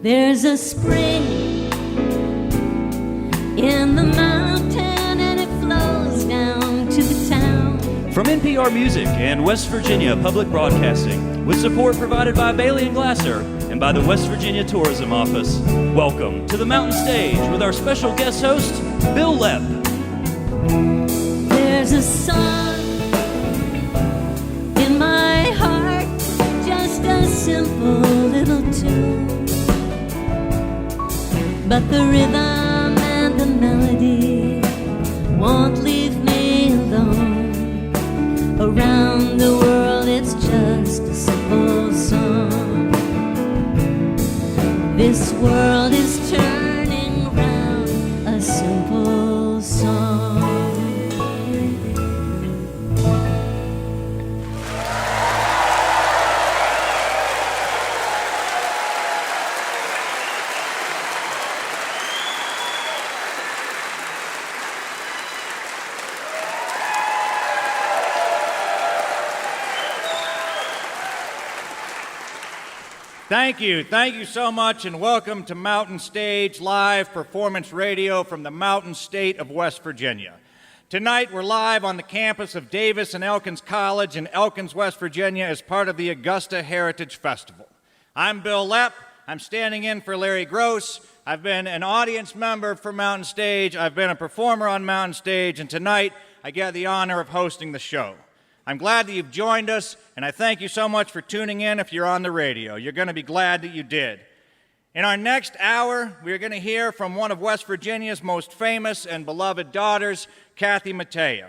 There's a spring in the mountain and it flows down to the town. From NPR Music and West Virginia Public Broadcasting, with support provided by Bailey & Glasser and by the West Virginia Tourism Office, welcome to the Mountain Stage with our special guest host, Bil Lepp. There's a song in my heart, just a simple little tune, but the rhythm and the melody won't leave me alone. Around the world it's just a simple song. This world is turning round, a simple song. Thank you so much, and welcome to Mountain Stage Live Performance Radio from the Mountain State of West Virginia. Tonight we're live on the campus of Davis and Elkins College in Elkins, West Virginia as part of the Augusta Heritage Festival. I'm Bil Lepp. I'm standing in for Larry Gross. I've been an audience member for Mountain Stage. I've been a performer on Mountain Stage, and tonight I get the honor of hosting the show. I'm glad that you've joined us, and I thank you so much for tuning in if you're on the radio. You're going to be glad that you did. In our next hour, we're going to hear from one of West Virginia's most famous and beloved daughters, Kathy Mattea.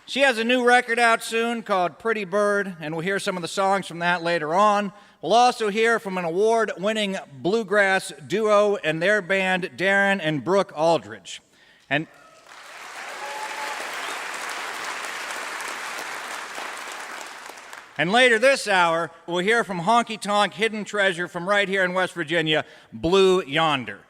She has a new record out soon called Pretty Bird, and we'll hear some of the songs from that later on. We'll also hear from an award-winning bluegrass duo and their band, Darin and Brooke Aldridge. And later this hour, we'll hear from Honky Tonk Hidden Treasure from right here in West Virginia, Blue Yonder.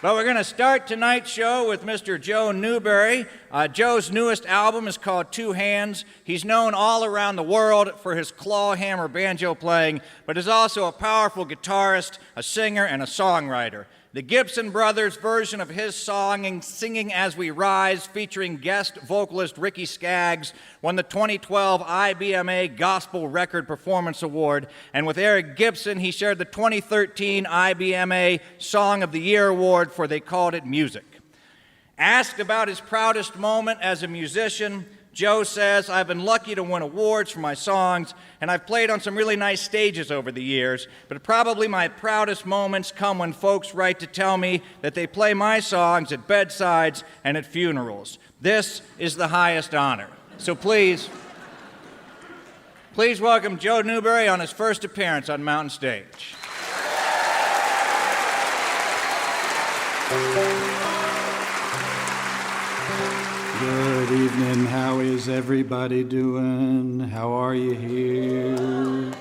But we're going to start tonight's show with Mr. Joe Newberry. Joe's newest album is called Two Hands. He's known all around the world for his claw hammer banjo playing, but is also a powerful guitarist, a singer, and a songwriter. The Gibson Brothers' version of his song, Singing As We Rise, featuring guest vocalist Ricky Skaggs, won the 2012 IBMA Gospel Record Performance Award, and with Eric Gibson, he shared the 2013 IBMA Song of the Year Award for They Called It Music. Asked about his proudest moment as a musician, Joe says, "I've been lucky to win awards for my songs, and I've played on some really nice stages over the years, but probably my proudest moments come when folks write to tell me that they play my songs at bedsides and at funerals. This is the highest honor." So please welcome Joe Newberry on his first appearance on Mountain Stage. Good evening, how is everybody doing? How are you here?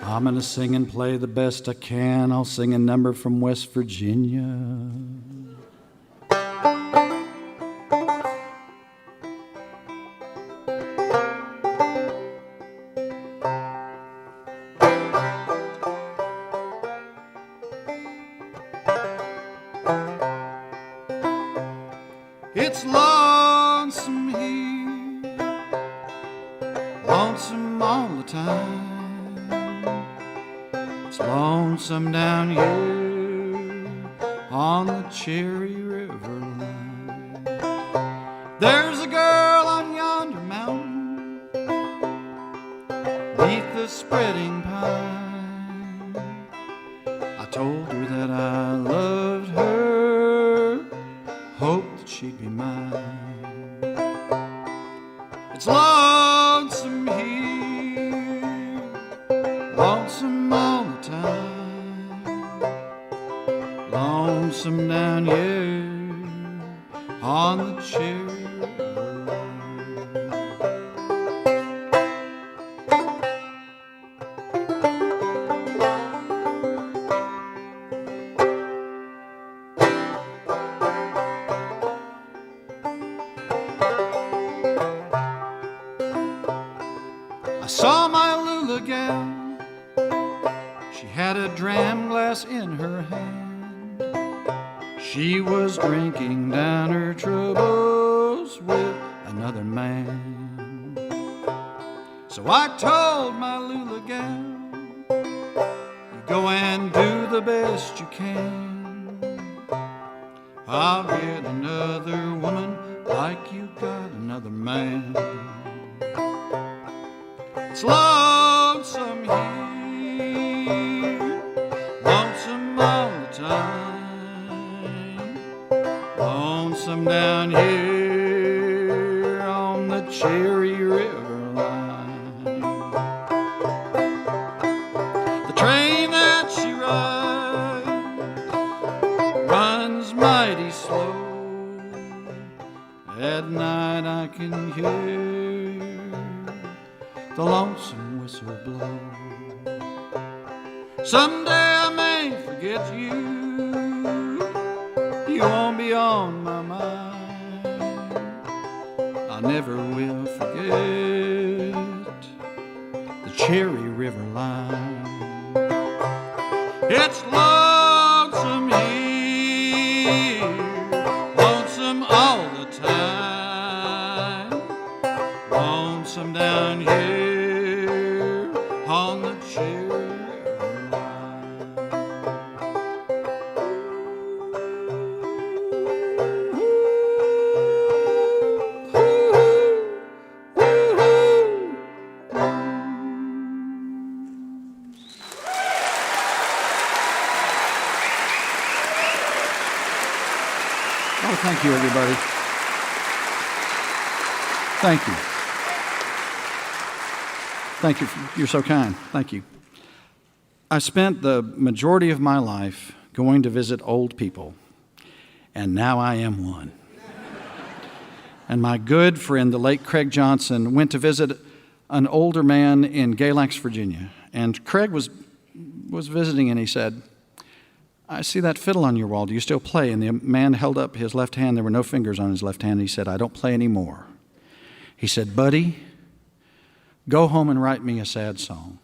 I'm gonna sing and play the best I can. I'll sing a number from West Virginia. It's lonesome here, lonesome all the time. It's lonesome down here on the Cherry River line. There's a girl on yonder mountain, beneath the spreading pine. I told her that I loved her, hoped that she'd be mine. It's lonesome here, lonesome all the time, lonesome down here on the Cherry River line. Lula gal. She had a dram glass in her hand. She was drinking down her troubles with another man. So I told my Lula gal, you go and do the best you can. I'll get another woman like you got another man. It's lonesome here, lonesome all the time, lonesome down here on the Cherry River line. The train that she rides runs mighty slow. At night I can hear the lonesome whistle blow. Someday I may forget you. You won't be on my mind. I never will forget the Cherry River line. It's lonesome here, lonesome all the time, lonesome down here on the Cherry River line. Oh, thank you, everybody. Thank you. Thank you. You're so kind. Thank you. I spent the majority of my life going to visit old people, and now I am one. And my good friend, the late Craig Johnson, went to visit an older man in Galax, Virginia. And Craig was visiting, and he said, I see that fiddle on your wall. Do you still play? And the man held up his left hand. There were no fingers on his left hand. He said, I don't play anymore. He said, buddy, go home and write me a sad song.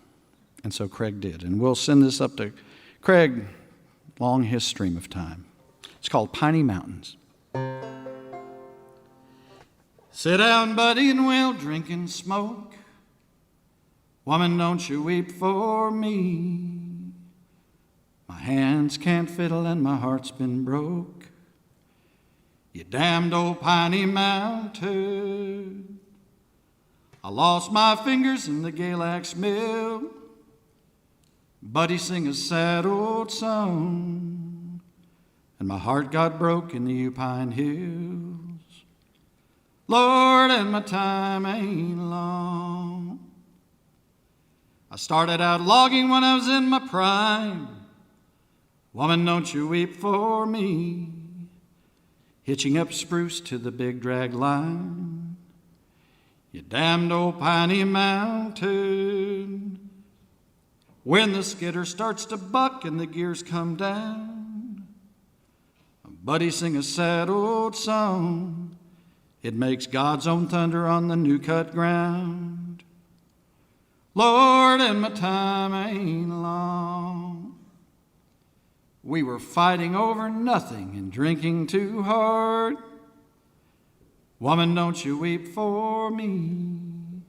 And so Craig did. And we'll send this up to Craig along his stream of time. It's called Piney Mountains. Sit down, buddy, and we'll drink and smoke. Woman, don't you weep for me. My hands can't fiddle and my heart's been broke. You damned old Piney Mountain. I lost my fingers in the Galax mill. Buddy, sing a sad old song. And my heart got broke in the Upine Hills. Lord, and my time ain't long. I started out logging when I was in my prime. Woman, don't you weep for me. Hitching up spruce to the big drag line. You damned old Piney Mountain. When the skidder starts to buck and the gears come down, buddy, sing a sad old song. It makes God's own thunder on the new cut ground. Lord, and my time ain't long. We were fighting over nothing and drinking too hard. Woman, don't you weep for me.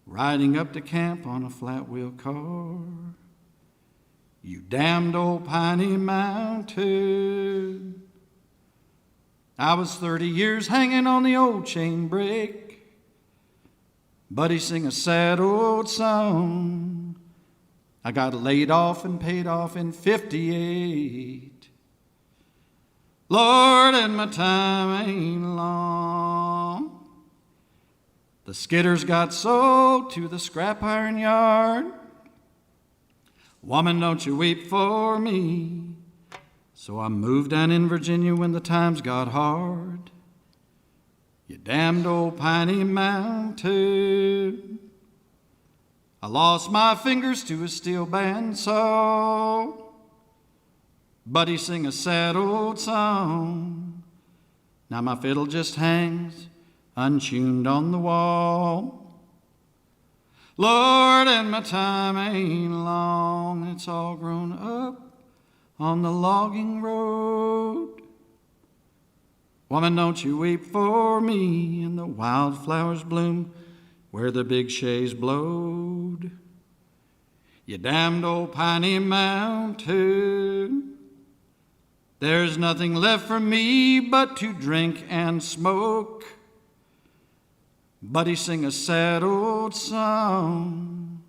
Riding up to camp on a flat-wheel car. You damned old Piney Mountain. I was 30 years hanging on the old chain break. Buddy, sing a sad old song. I got laid off and paid off in 58. Lord, and my time ain't long. The skidders got sold to the scrap iron yard. Woman, don't you weep for me. So I moved down in Virginia when the times got hard. You damned old Piney Mountain. I lost my fingers to a steel bandsaw. Buddy, sing a sad old song. Now my fiddle just hangs untuned on the wall. Lord, and my time ain't long. It's all grown up on the logging road. Woman, don't you weep for me in the wildflowers bloom where the big shays blowed. You damned old piney mountain, there's nothing left for me but to drink and smoke. Buddy, sing a sad old song.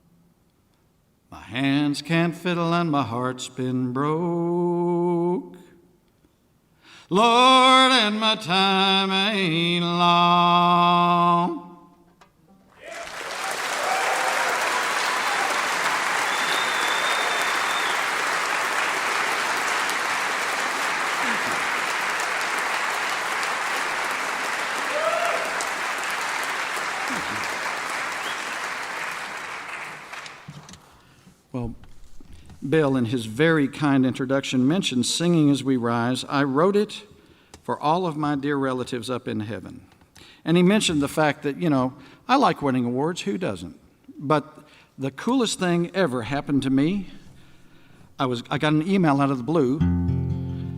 My hands can't fiddle and my heart's been broke. Lord, and my time ain't long. Well, Bill, in his very kind introduction, mentioned Singing as We Rise. I wrote it for all of my dear relatives up in heaven. And he mentioned the fact that, I like winning awards. Who doesn't? But the coolest thing ever happened to me. I got an email out of the blue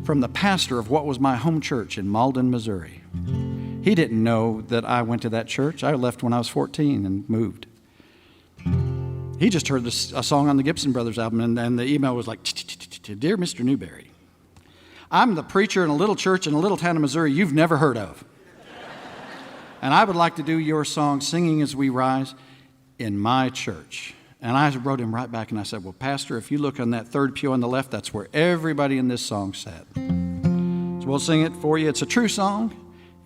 from the pastor of what was my home church in Malden, Missouri. He didn't know that I went to that church. I left when I was 14 and moved. He just heard a song on the Gibson Brothers album, and the email was like, "Dear Mr. Newberry, I'm the preacher in a little church in a little town in Missouri you've never heard of. And I would like to do your song, Singing as We Rise, in my church." And I wrote him right back, and I said, "Well, Pastor, if you look on that third pew on the left, that's where everybody in this song sat. So we'll sing it for you. It's a true song,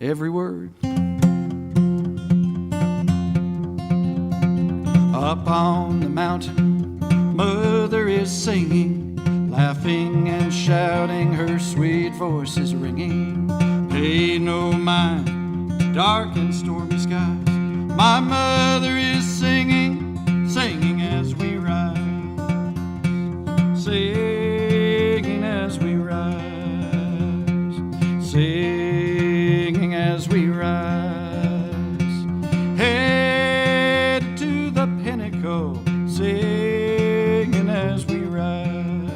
every word. Up on the mountain, Mother is singing, laughing and shouting, her sweet voice is ringing. Pay no mind, dark and stormy skies. My mother is singing, singing as we rise. Singing as we rise. Singing as we rise. Singing as we rise.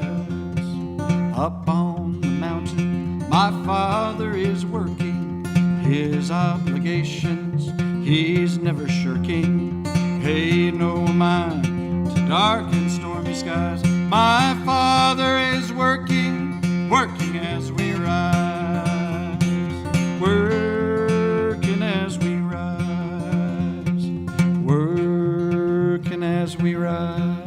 Up on the mountain, my Father is working his obligations, he's never shirking. Pay no mind to dark and stormy skies. My Father is working, working as we rise. Working as we rise. Working as we rise.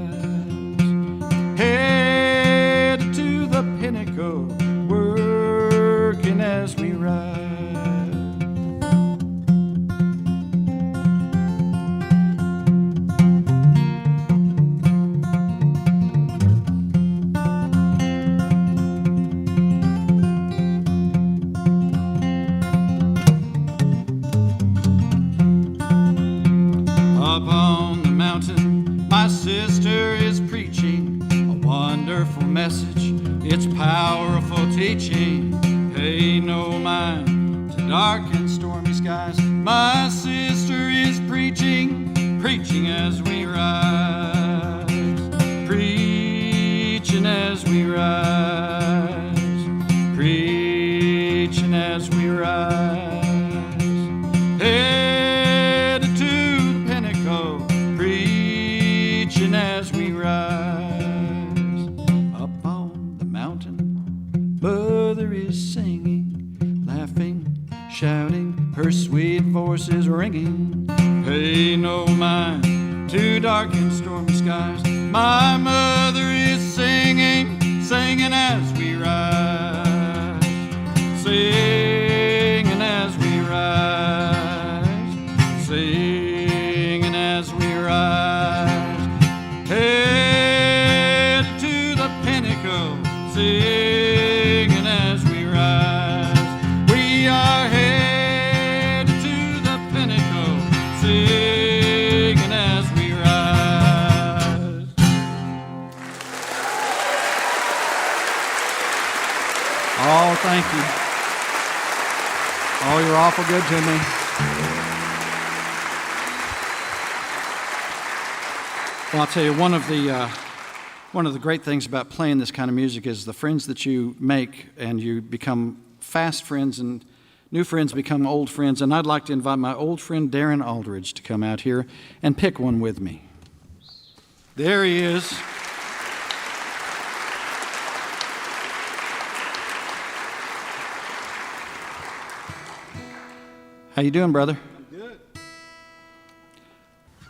Headed to the pinnacle, working as we rise. Up on the mountain, my sister is preaching a wonderful message. It's powerful teaching. Pay no mind to dark and stormy skies. My sister is preaching, preaching as we rise. Preaching as we rise. Preaching as we rise. Headed to the pinnacle, preaching as we rise. Up on the mountain, Mother is singing, laughing, shouting, her sweet voice is ringing. Pay no mind to dark and stormy skies. My mother is singing, singing as we rise. Singing as we rise. Singing as we rise. Head to the pinnacle, singing as we rise. We are headed to the pinnacle, singing as we rise. Oh, thank you. Oh, you're awful good to me. Well, I'll tell you, one of the great things about playing this kind of music is the friends that you make, and you become fast friends, and new friends become old friends. And I'd like to invite my old friend Darin Aldridge to come out here and pick one with me. There he is. How you doing, brother? Good.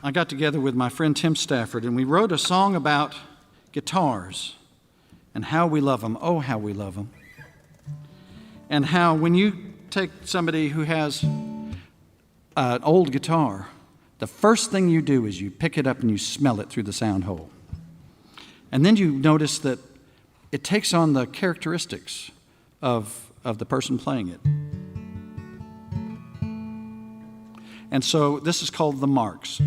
I got together with my friend Tim Stafford, and we wrote a song about guitars and how we love them. Oh, how we love them. And how when you take somebody who has an old guitar, the first thing you do is you pick it up and you smell it through the sound hole. And then you notice that it takes on the characteristics of the person playing it. And so this is called The Marks.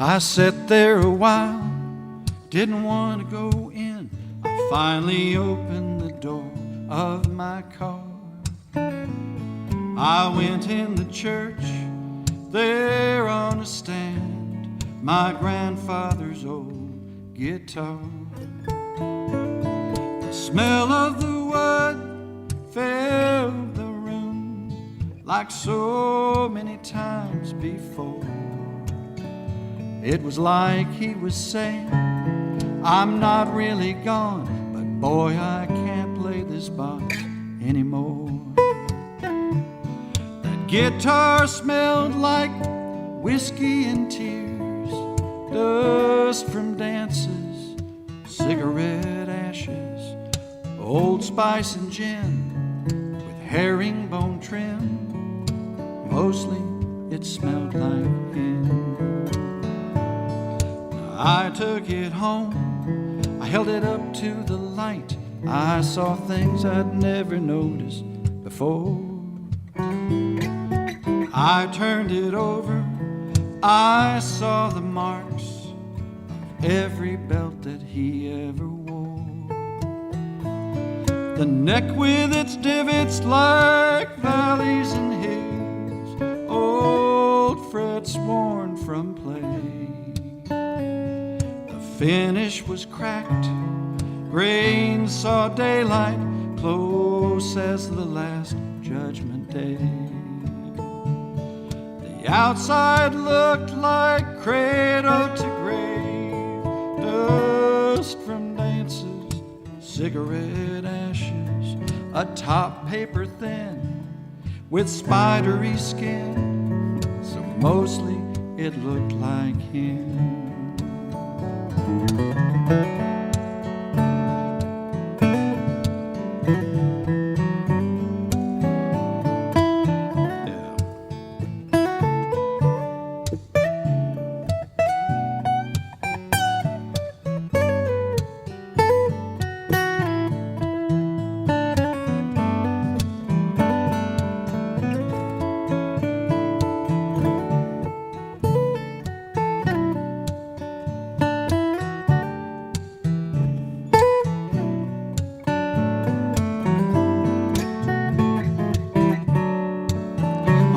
I sat there a while, didn't want to go in. I finally opened the door of my car. I went in the church, there on a stand, my grandfather's old guitar. The smell of the wood filled the room like so many times before. It was like he was saying, I'm not really gone, but boy, I can't play this box anymore. That guitar smelled like whiskey and tears, dust from dances, cigarette ashes, Old Spice and gin with herringbone trim. Mostly it smelled like him. I took it home, I held it up to the light. I saw things I'd never noticed before. I turned it over, I saw the marks of every belt that he ever wore. The neck with its divots like valleys and hills, old frets worn from play. Finish was cracked, grain saw daylight, close as the last judgment day. The outside looked like cradle to grave, dust from dances, cigarette ashes, a top paper thin with spidery skin, so mostly it looked like him.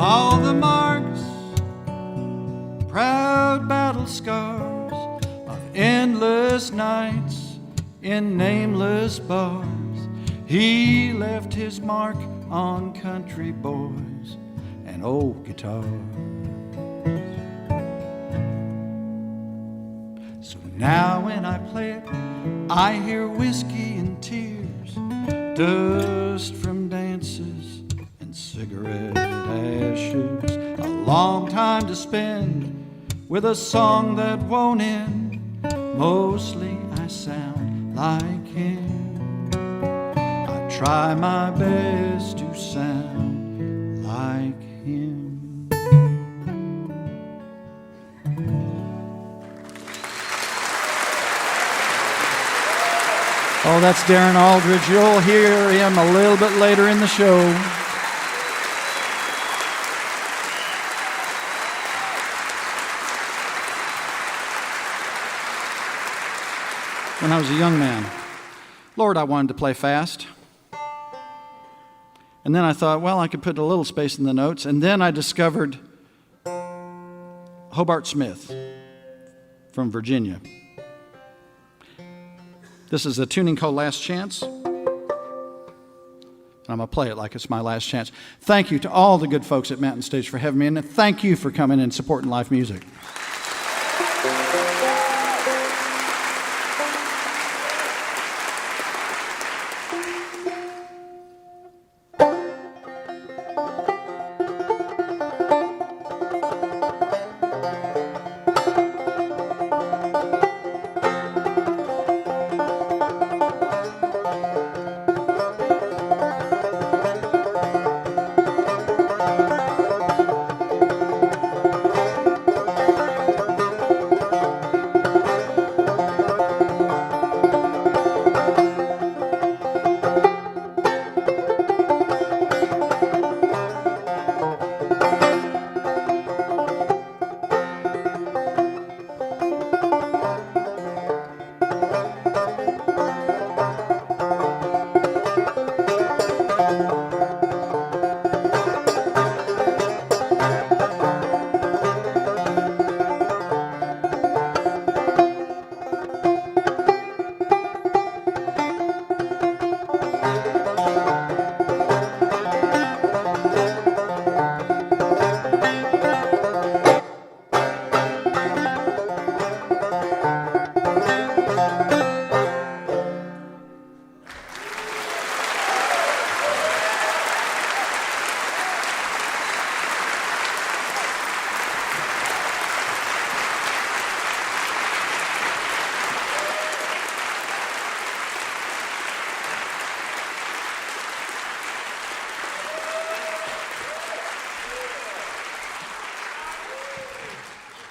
All the marks, proud battle scars of endless nights in nameless bars. He left his mark on country boys and old guitars. So now when I play it, I hear whiskey and tears, dust from dances and cigarette ashes. A long time to spend with a song that won't end. Mostly I sound like him. I try my best to sound like him. Oh, that's Darin Aldridge. You'll hear him a little bit later in the show. when I was a young man. Lord, I wanted to play fast. And then I thought, well, I could put a little space in the notes. And then I discovered Hobart Smith from Virginia. This is a tuning called Last Chance. And I'm going to play it like it's my last chance. Thank you to all the good folks at Mountain Stage for having me, and thank you for coming and supporting live music.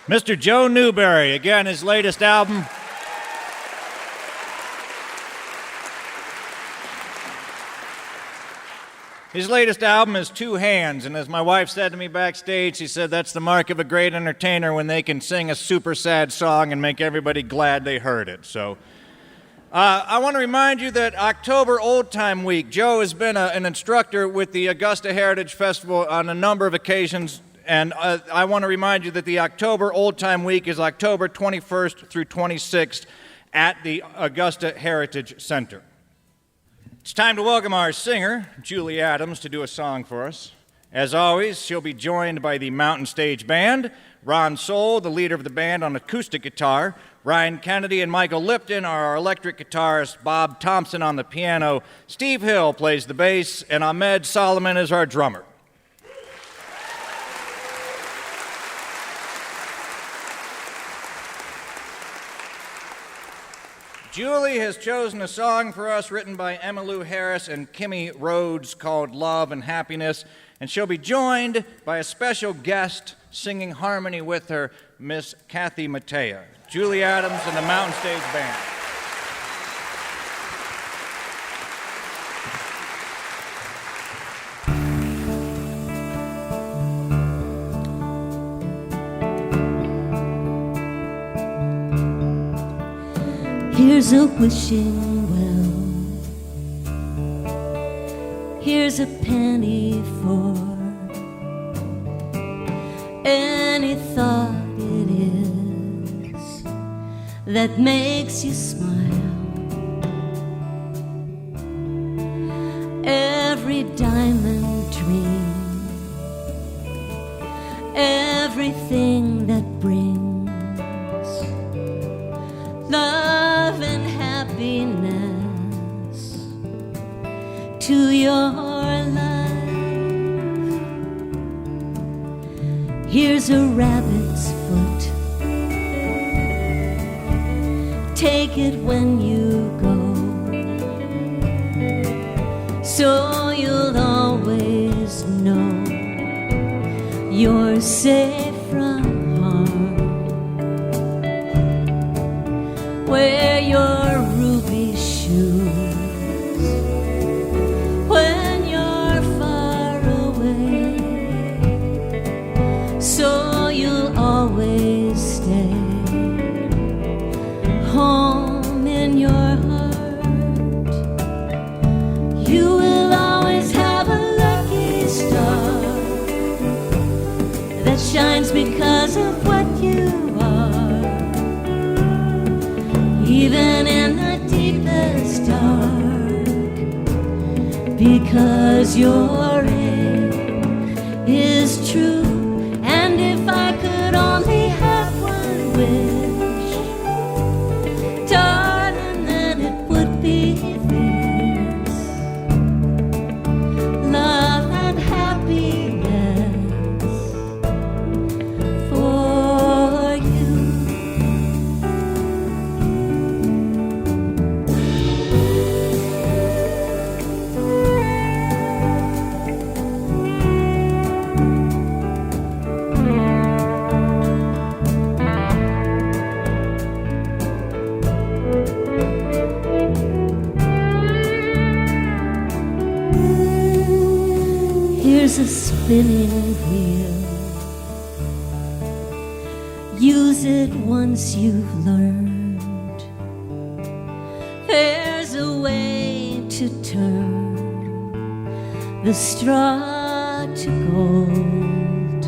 Mr. Joe Newberry, again, his latest album. His latest album is Two Hands, and as my wife said to me backstage, she said that's the mark of a great entertainer when they can sing a super sad song and make everybody glad they heard it. So I want to remind you that October Old Time Week, Joe has been an instructor with the Augusta Heritage Festival on a number of occasions. And I want to remind you that the October Old Time Week is October 21st through 26th at the Augusta Heritage Center. It's time to welcome our singer, Julie Adams, to do a song for us. As always, she'll be joined by the Mountain Stage Band, Ron Soule, the leader of the band, on acoustic guitar, Ryan Kennedy and Michael Lipton are our electric guitarists, Bob Thompson on the piano, Steve Hill plays the bass, and Ahmed Solomon is our drummer. Julie has chosen a song for us written by Emmylou Harris and Kimmy Rhodes called Love and Happiness, and she'll be joined by a special guest singing harmony with her, Miss Kathy Mattea. Julie Adams and the Mountain Stage Band. Here's a wishing well. Here's a penny for any thought it is that makes you smile. Every diamond dream, everything that brings love and happiness to your life. Here's a rabbit's foot. Take it when you go, so you'll always know you're safe from harm. Wear your ruby shoes when you're far away, so you'll always stay home in your because of what you are. Even in the deepest dark, because your aim is true. And if I could only have one wish, darling, then it would be this: love and happiness for you. Here's a spinning wheel. Use it once you've learned. There's a way to turn the straw to gold.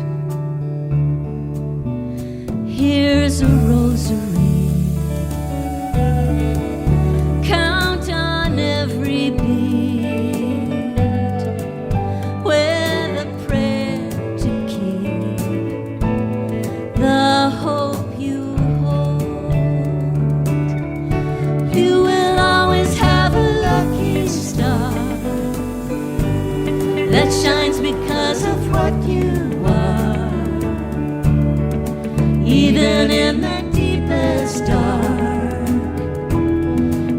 Here's a rosary. Count on every bead with a prayer to keep the hope you hold. You will always have a lucky star that shines because of what you are. Even in the deepest dark,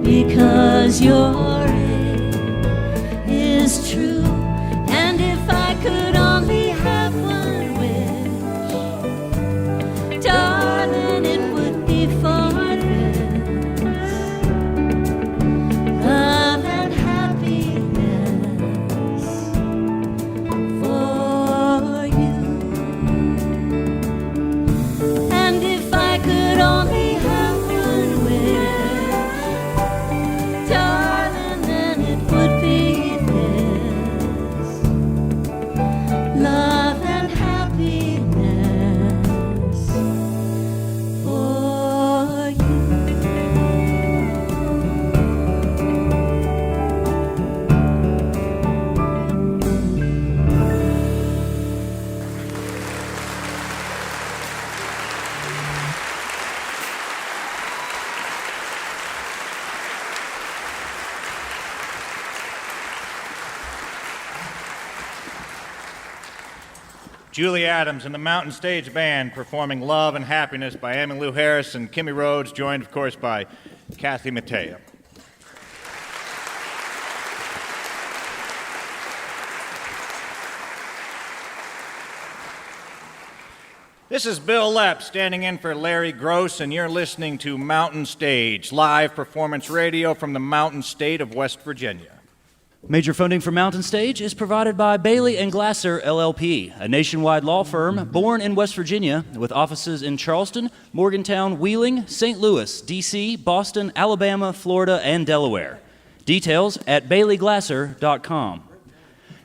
because your aim is true. And if I could only have one wish, darling, it would be for this: love and happiness for you. And if I could only have one wish, darling, then it would be this: love and happiness for you. Julie Adams and the Mountain Stage Band performing Love and Happiness by Emmylou Harris and Kimmy Rhodes, joined, of course, by Kathy Mattea. This is Bil Lepp standing in for Larry Gross, and you're listening to Mountain Stage, live performance radio from the Mountain State of West Virginia. Major funding for Mountain Stage is provided by Bailey and Glasser LLP, a nationwide law firm born in West Virginia with offices in Charleston, Morgantown, Wheeling, St. Louis, D.C., Boston, Alabama, Florida, and Delaware. Details at baileyglasser.com.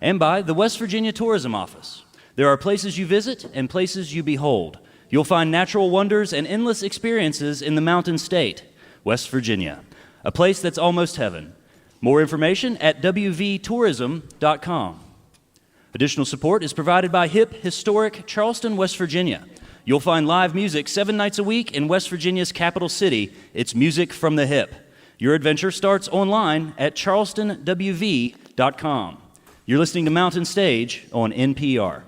And by the West Virginia Tourism Office. There are places you visit and places you behold. You'll find natural wonders and endless experiences in the Mountain State, West Virginia, a place that's almost heaven. More information at wvtourism.com. Additional support is provided by hip, historic Charleston, West Virginia. You'll find live music 7 nights a week in West Virginia's capital city. It's music from the hip. Your adventure starts online at charlestonwv.com. You're listening to Mountain Stage on NPR.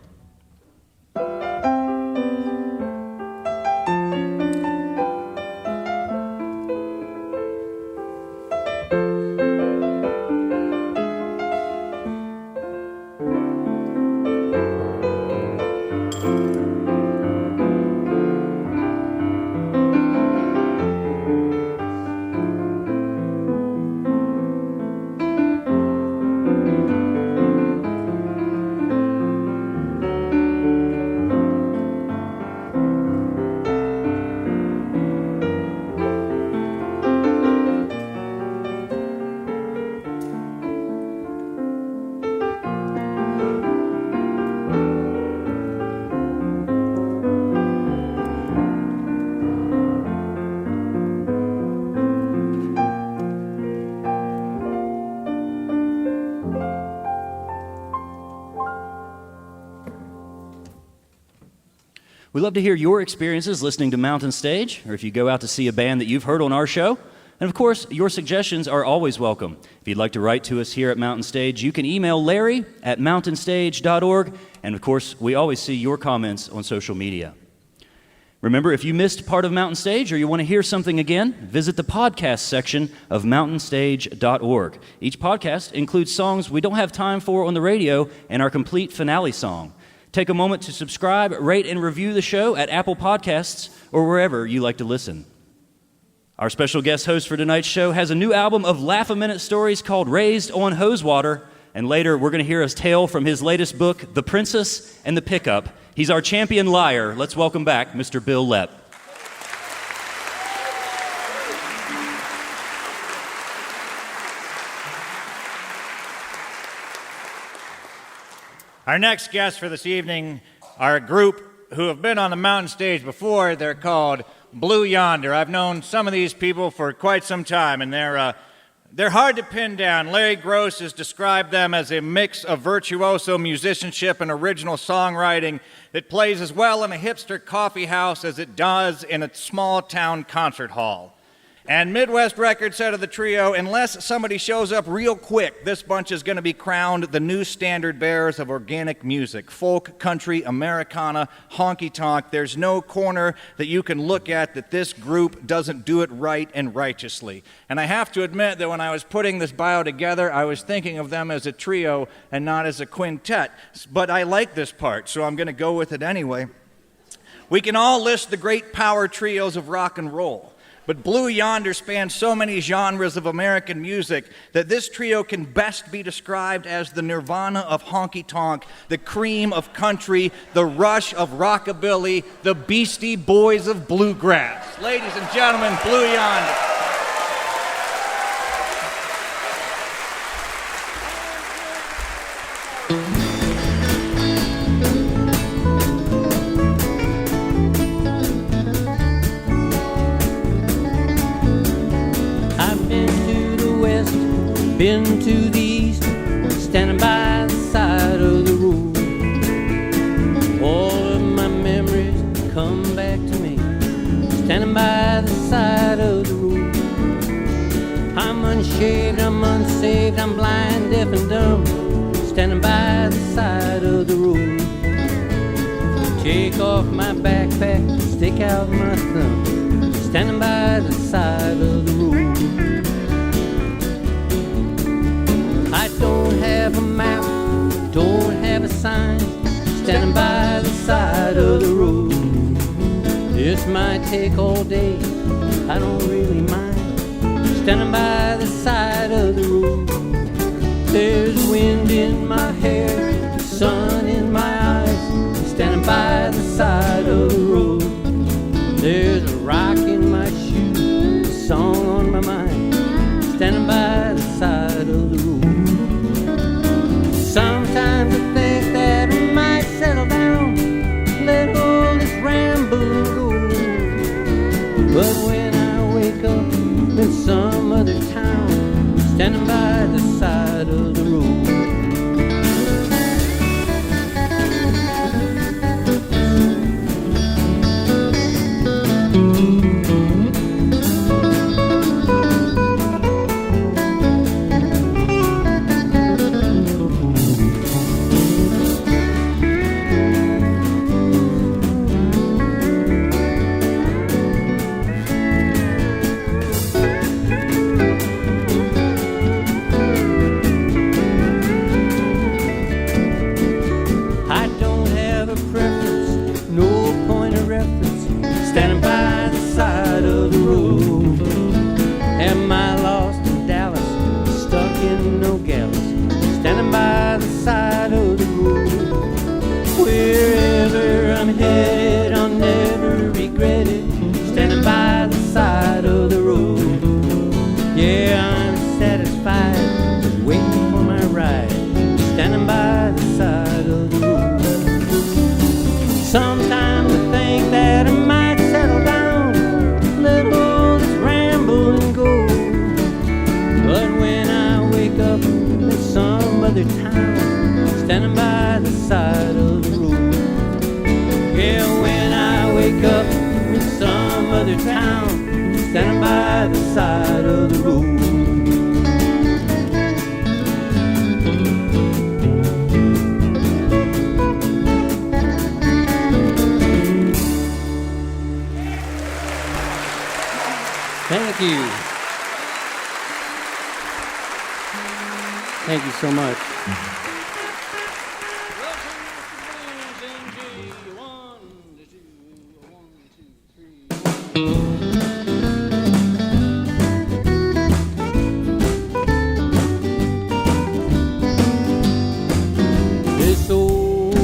We'd love to hear your experiences listening to Mountain Stage, or if you go out to see a band that you've heard on our show. And of course, your suggestions are always welcome. If you'd like to write to us here at Mountain Stage, you can email Larry at mountainstage.org. And of course, we always see your comments on social media. Remember, if you missed part of Mountain Stage or you want to hear something again, visit the podcast section of mountainstage.org. Each podcast includes songs we don't have time for on the radio and our complete finale song. Take a moment to subscribe, rate, and review the show at Apple Podcasts or wherever you like to listen. Our special guest host for tonight's show has a new album of laugh-a-minute stories called Raised on Hosewater, and later we're going to hear a tale from his latest book, The Princess and the Pickup. He's our champion liar. Let's welcome back Mr. Bil Lepp. Our next guests for this evening are a group who have been on the Mountain Stage before. They're called Blue Yonder. I've known some of these people for quite some time, and they're hard to pin down. Larry Gross has described them as a mix of virtuoso musicianship and original songwriting that plays as well in a hipster coffee house as it does in a small-town concert hall. And Midwest Records said of the trio, unless somebody shows up real quick, this bunch is going to be crowned the new standard bearers of organic music. Folk, country, Americana, honky-tonk. There's no corner that you can look at that this group doesn't do it right and righteously. And I have to admit that when I was putting this bio together, I was thinking of them as a trio and not as a quintet. But I like this part, so I'm going to go with it anyway. We can all list the great power trios of rock and roll. But Blue Yonder spans so many genres of American music that this trio can best be described as the Nirvana of honky-tonk, the cream of country, the Rush of rockabilly, the Beastie Boys of bluegrass. Ladies and gentlemen, Blue Yonder. Been to the east, standing by the side of the road. All of my memories come back to me, standing by the side of the road. I'm unshaved, I'm unsaved, I'm blind, deaf and dumb, standing by the side of the road. Take off my backpack, stick out my thumb, standing by the side of the road. I don't have a map, don't have a sign, standing by the side of the road. This might take all day, I don't really mind, standing by the side of the road. There's wind in my hair, sun in my eyes, standing by the side of the road. There's a rock in my shoe, a song on my mind, standing by the side of the road. Sometimes I think that I might settle down, let all this rambling go. But when I wake up in some other town, standing by the side of the road. Sometimes I think that I might settle down, let all this ramble and go. But when I wake up in some other town, standing by the side of the road. Yeah, when I other town, standing by the side of the road. Thank you. Thank you so much. This old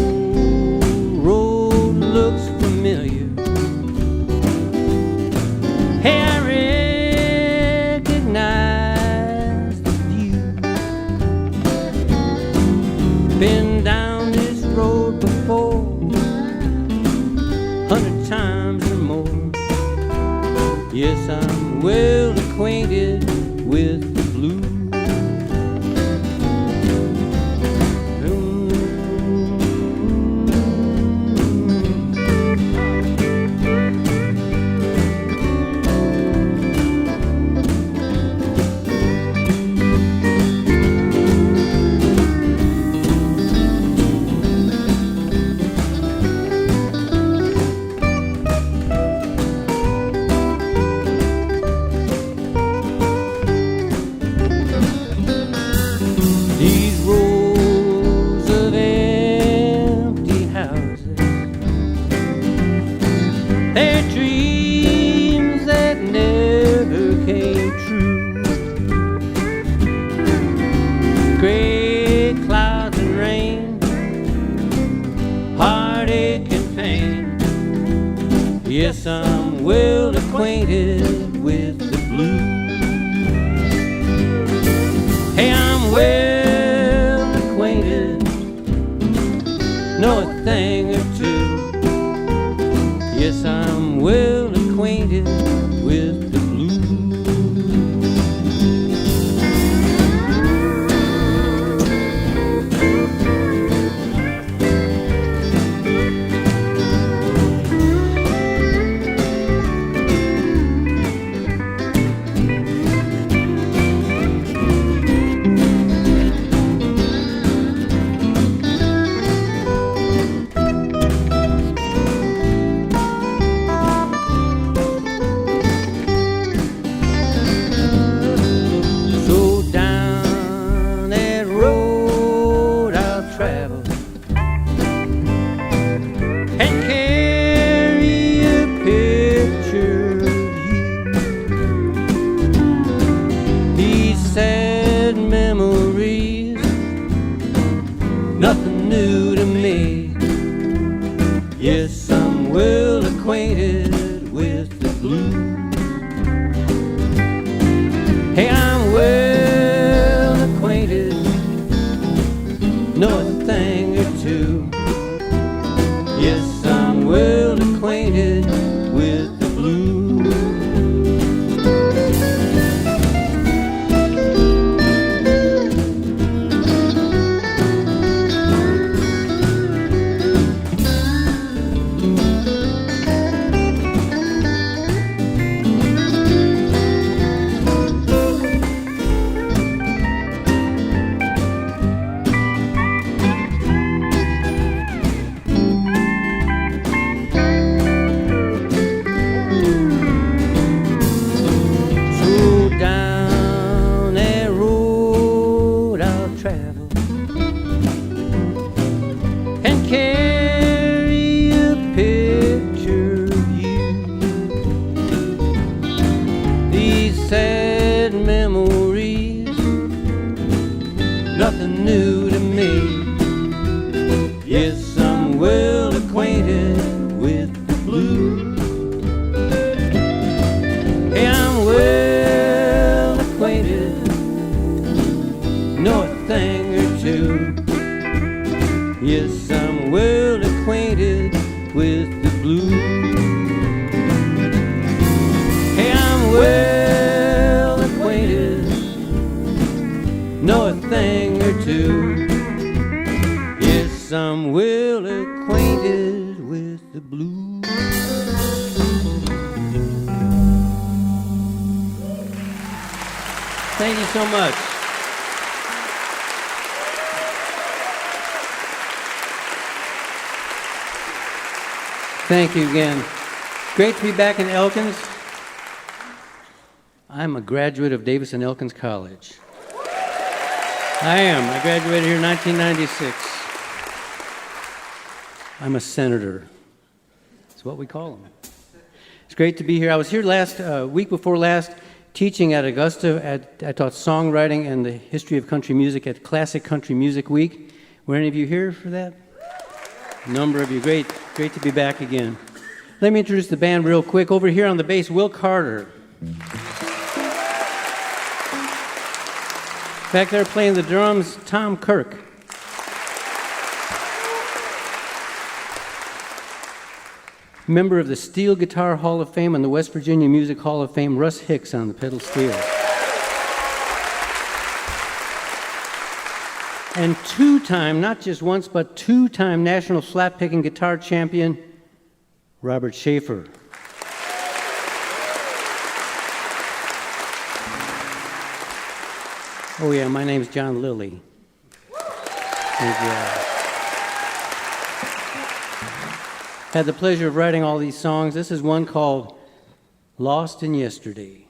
road looks familiar. Hey, I recognize the view. Been down this road before, 100 times or more. Yes, I'm well acquainted with the blues. These rows of empty houses, they're dreams that never came true. Gray clouds and rain, heartache and pain. Yes, I'm well acquainted with the blues. Hey, I'm well acquainted, know a thing or two. Yes, I'm well acquainted with the blues. So down that road I'll travel and carry a picture of you. These sad memories, nothing new to me. Yes, I'm well acquainted with the blues. Hey, I'm well acquainted, know a thing or two. Yes, I'm well acquainted with the blues. So down that road I'll travel and carry a picture of you. These sad memories, nothing new to me. Yes, I'm well acquainted with the blues. Hey, I'm well acquainted, know a thing or two. Yes, I'm well acquainted with the blues. Hey, I'm well acquainted, know a thing or two. Yes, I'm well acquainted with the blues. Thank you so much. Thank you again. Great to be back in Elkins. I'm a graduate of Davis and Elkins College. I am. I graduated here in 1996. I'm a senator. That's what we call them. It's great to be here. I was here week before last, teaching at Augusta. I taught songwriting and the history of country music at Classic Country Music Week. Were any of you here for that? A number of you. Great to be back again. Let me introduce the band real quick. Over here on the bass, Will Carter. Back there playing the drums, Tom Kirk. Member of the Steel Guitar Hall of Fame and the West Virginia Music Hall of Fame, Russ Hicks on the pedal steel. And two-time, not just once, but two-time national flat-picking guitar champion, Robert Schaefer. Oh yeah, my name's John Lilly. Thank you. Had the pleasure of writing all these songs. This is one called Lost in Yesterday.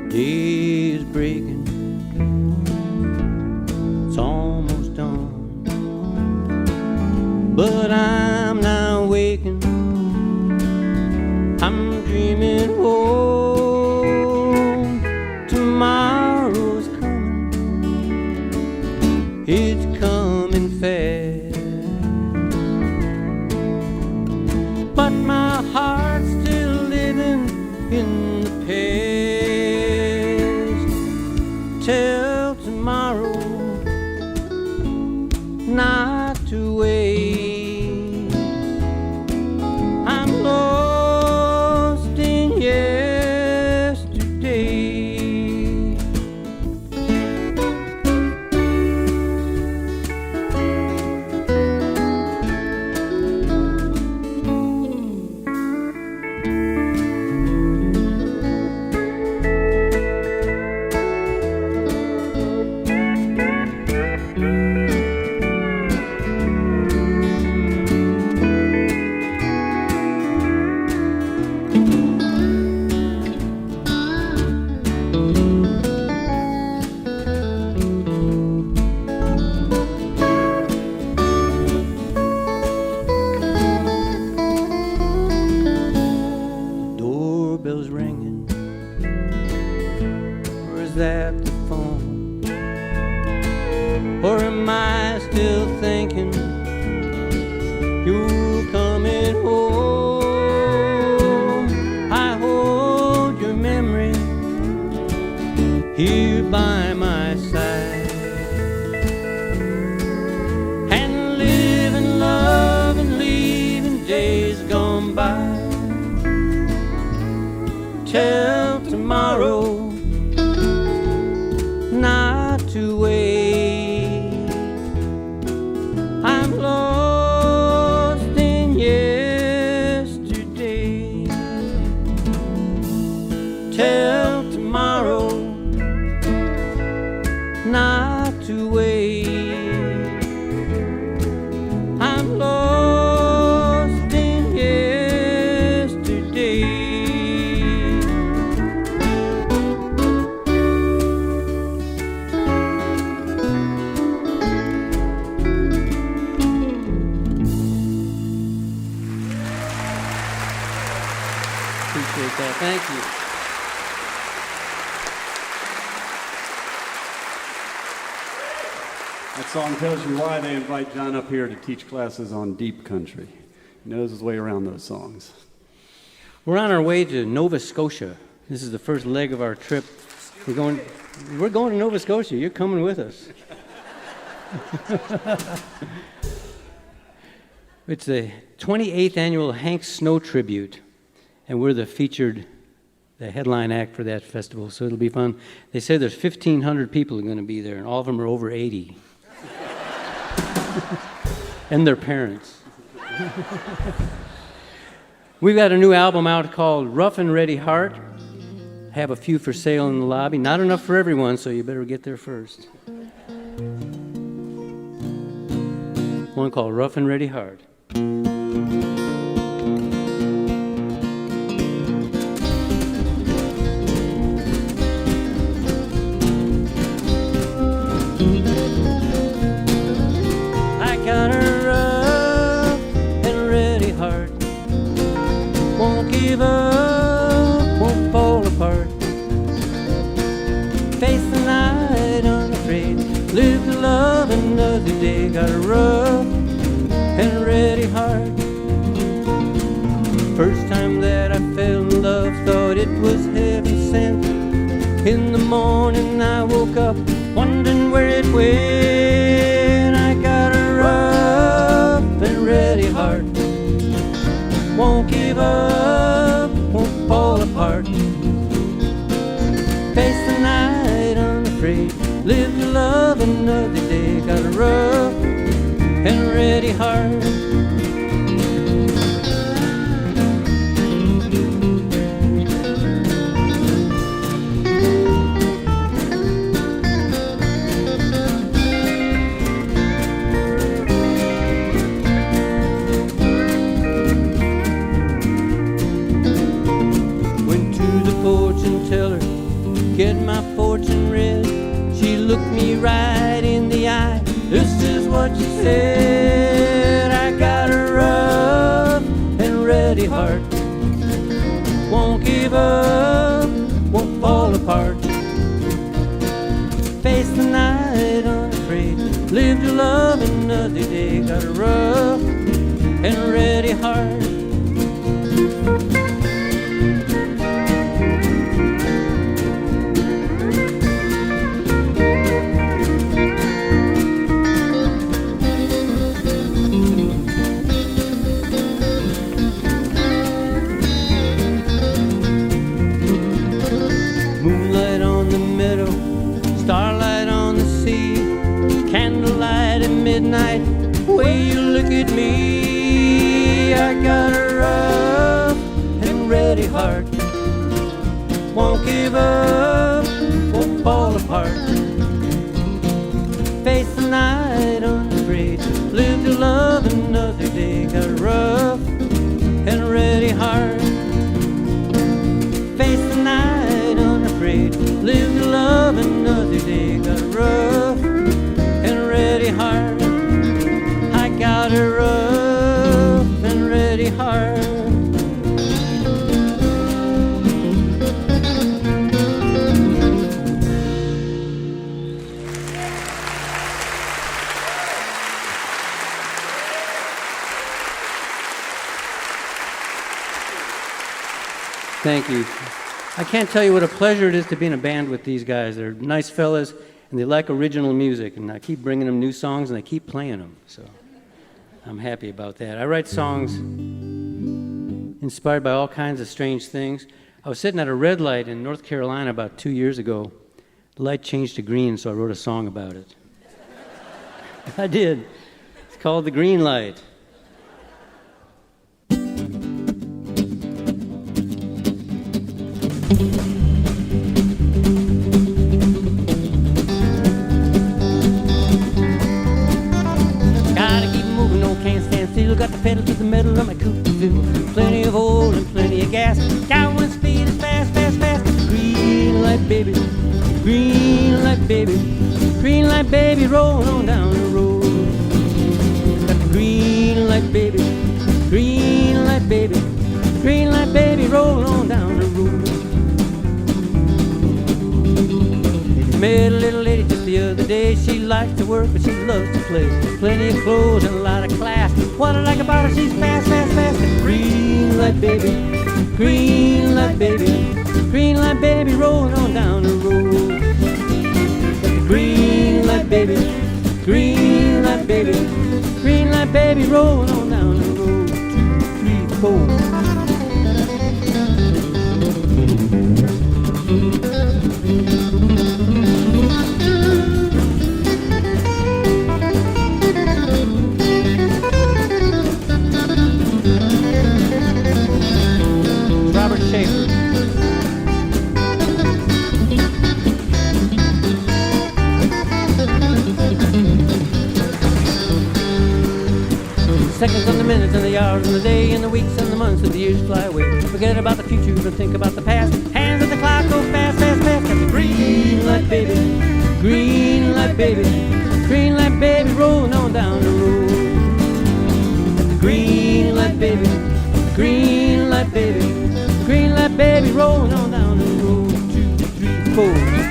The day is breaking, it's almost dawn, but I'm now waking, I'm dreaming home. Tomorrow's coming, it's coming fast, but my heart's still living in the past. Till tomorrow, not to wait, I'm lost in yesterday. Doorbell's ringing, or is that the phone? Or am I still thinking you're coming home? I hold your memory here by my side, and living, love, and leaving days gone by. Till tomorrow, not to wait, I'm lost in yesterday. Till tomorrow, not to wait, I'm lost in yesterday. Appreciate that. Thank you. That song tells you why they invite John up here to teach classes on deep country. He knows his way around those songs. We're on our way to Nova Scotia. This is the first leg of our trip. We're going to Nova Scotia. You're coming with us. It's the 28th annual Hank Snow Tribute, and we're the headline act for that festival, so it'll be fun. They say there's 1,500 people are going to be there, and all of them are over 80. And their parents. We've got a new album out called Rough and Ready Heart. Have a few for sale in the lobby. Not enough for everyone, so you better get there first. One called Rough and Ready Heart. I got a rough and ready heart. Won't give up, won't fall apart. Face the night unafraid, live to love another day. Got a rough and ready heart. First time that I fell in love, thought it was heaven sent. In the morning I woke up wondering where it went. I got a rough and ready heart. Won't give up, won't fall apart. Face the night unafraid, live to love another day. Got a rough and ready heart. Get my fortune read. She looked me right in the eye. This is what she said. I got a rough and ready heart. Won't give up, won't fall apart. Face the night unafraid, live to love another day. Got a rough and ready heart. Midnight, way you look at me. I got a rough and ready heart. Won't give up, won't fall apart. Face the night unafraid, live to love another day. Got a rough and ready heart. Face the night unafraid, live to love another day. Got a rough and ready heart. I got a rough and ready heart. Thank you. I can't tell you what a pleasure it is to be in a band with these guys. They're nice fellas, and they like original music, and I keep bringing them new songs, and they keep playing them, so I'm happy about that. I write songs inspired by all kinds of strange things. I was sitting at a red light in North Carolina about 2 years ago. The light changed to green, so I wrote a song about it. I did. It's called The Green Light. Got the pedal to the metal of my coupe to fill. Plenty of oil and plenty of gas. Got one speed is fast, fast, fast. Green light, baby. Green light, baby. Green light, baby. Rolling on down the road. Got the green light, baby. Green light, baby. Green light, baby. Rolling on down the road. Met a little lady just the other day. She likes to work, but she loves to play. Plenty of clothes and a lot of class. What I like about her, she's fast, fast, fast. Green light, baby. Green light, baby. Green light, baby. Rolling on down the road. Green light, baby. Green light, baby. Green light, baby. Rolling on down the road. 2, 3, 4. the hours and the day and the weeks and the months and the years fly away. Forget about the future and think about the past. Hands of the clock go fast, fast, fast. Got the green light, baby. Green light, baby. Green light, baby, rolling on down the road. Got the green light, baby. Green light, baby. Green light, baby, rolling on down the road. 2, 3, 4.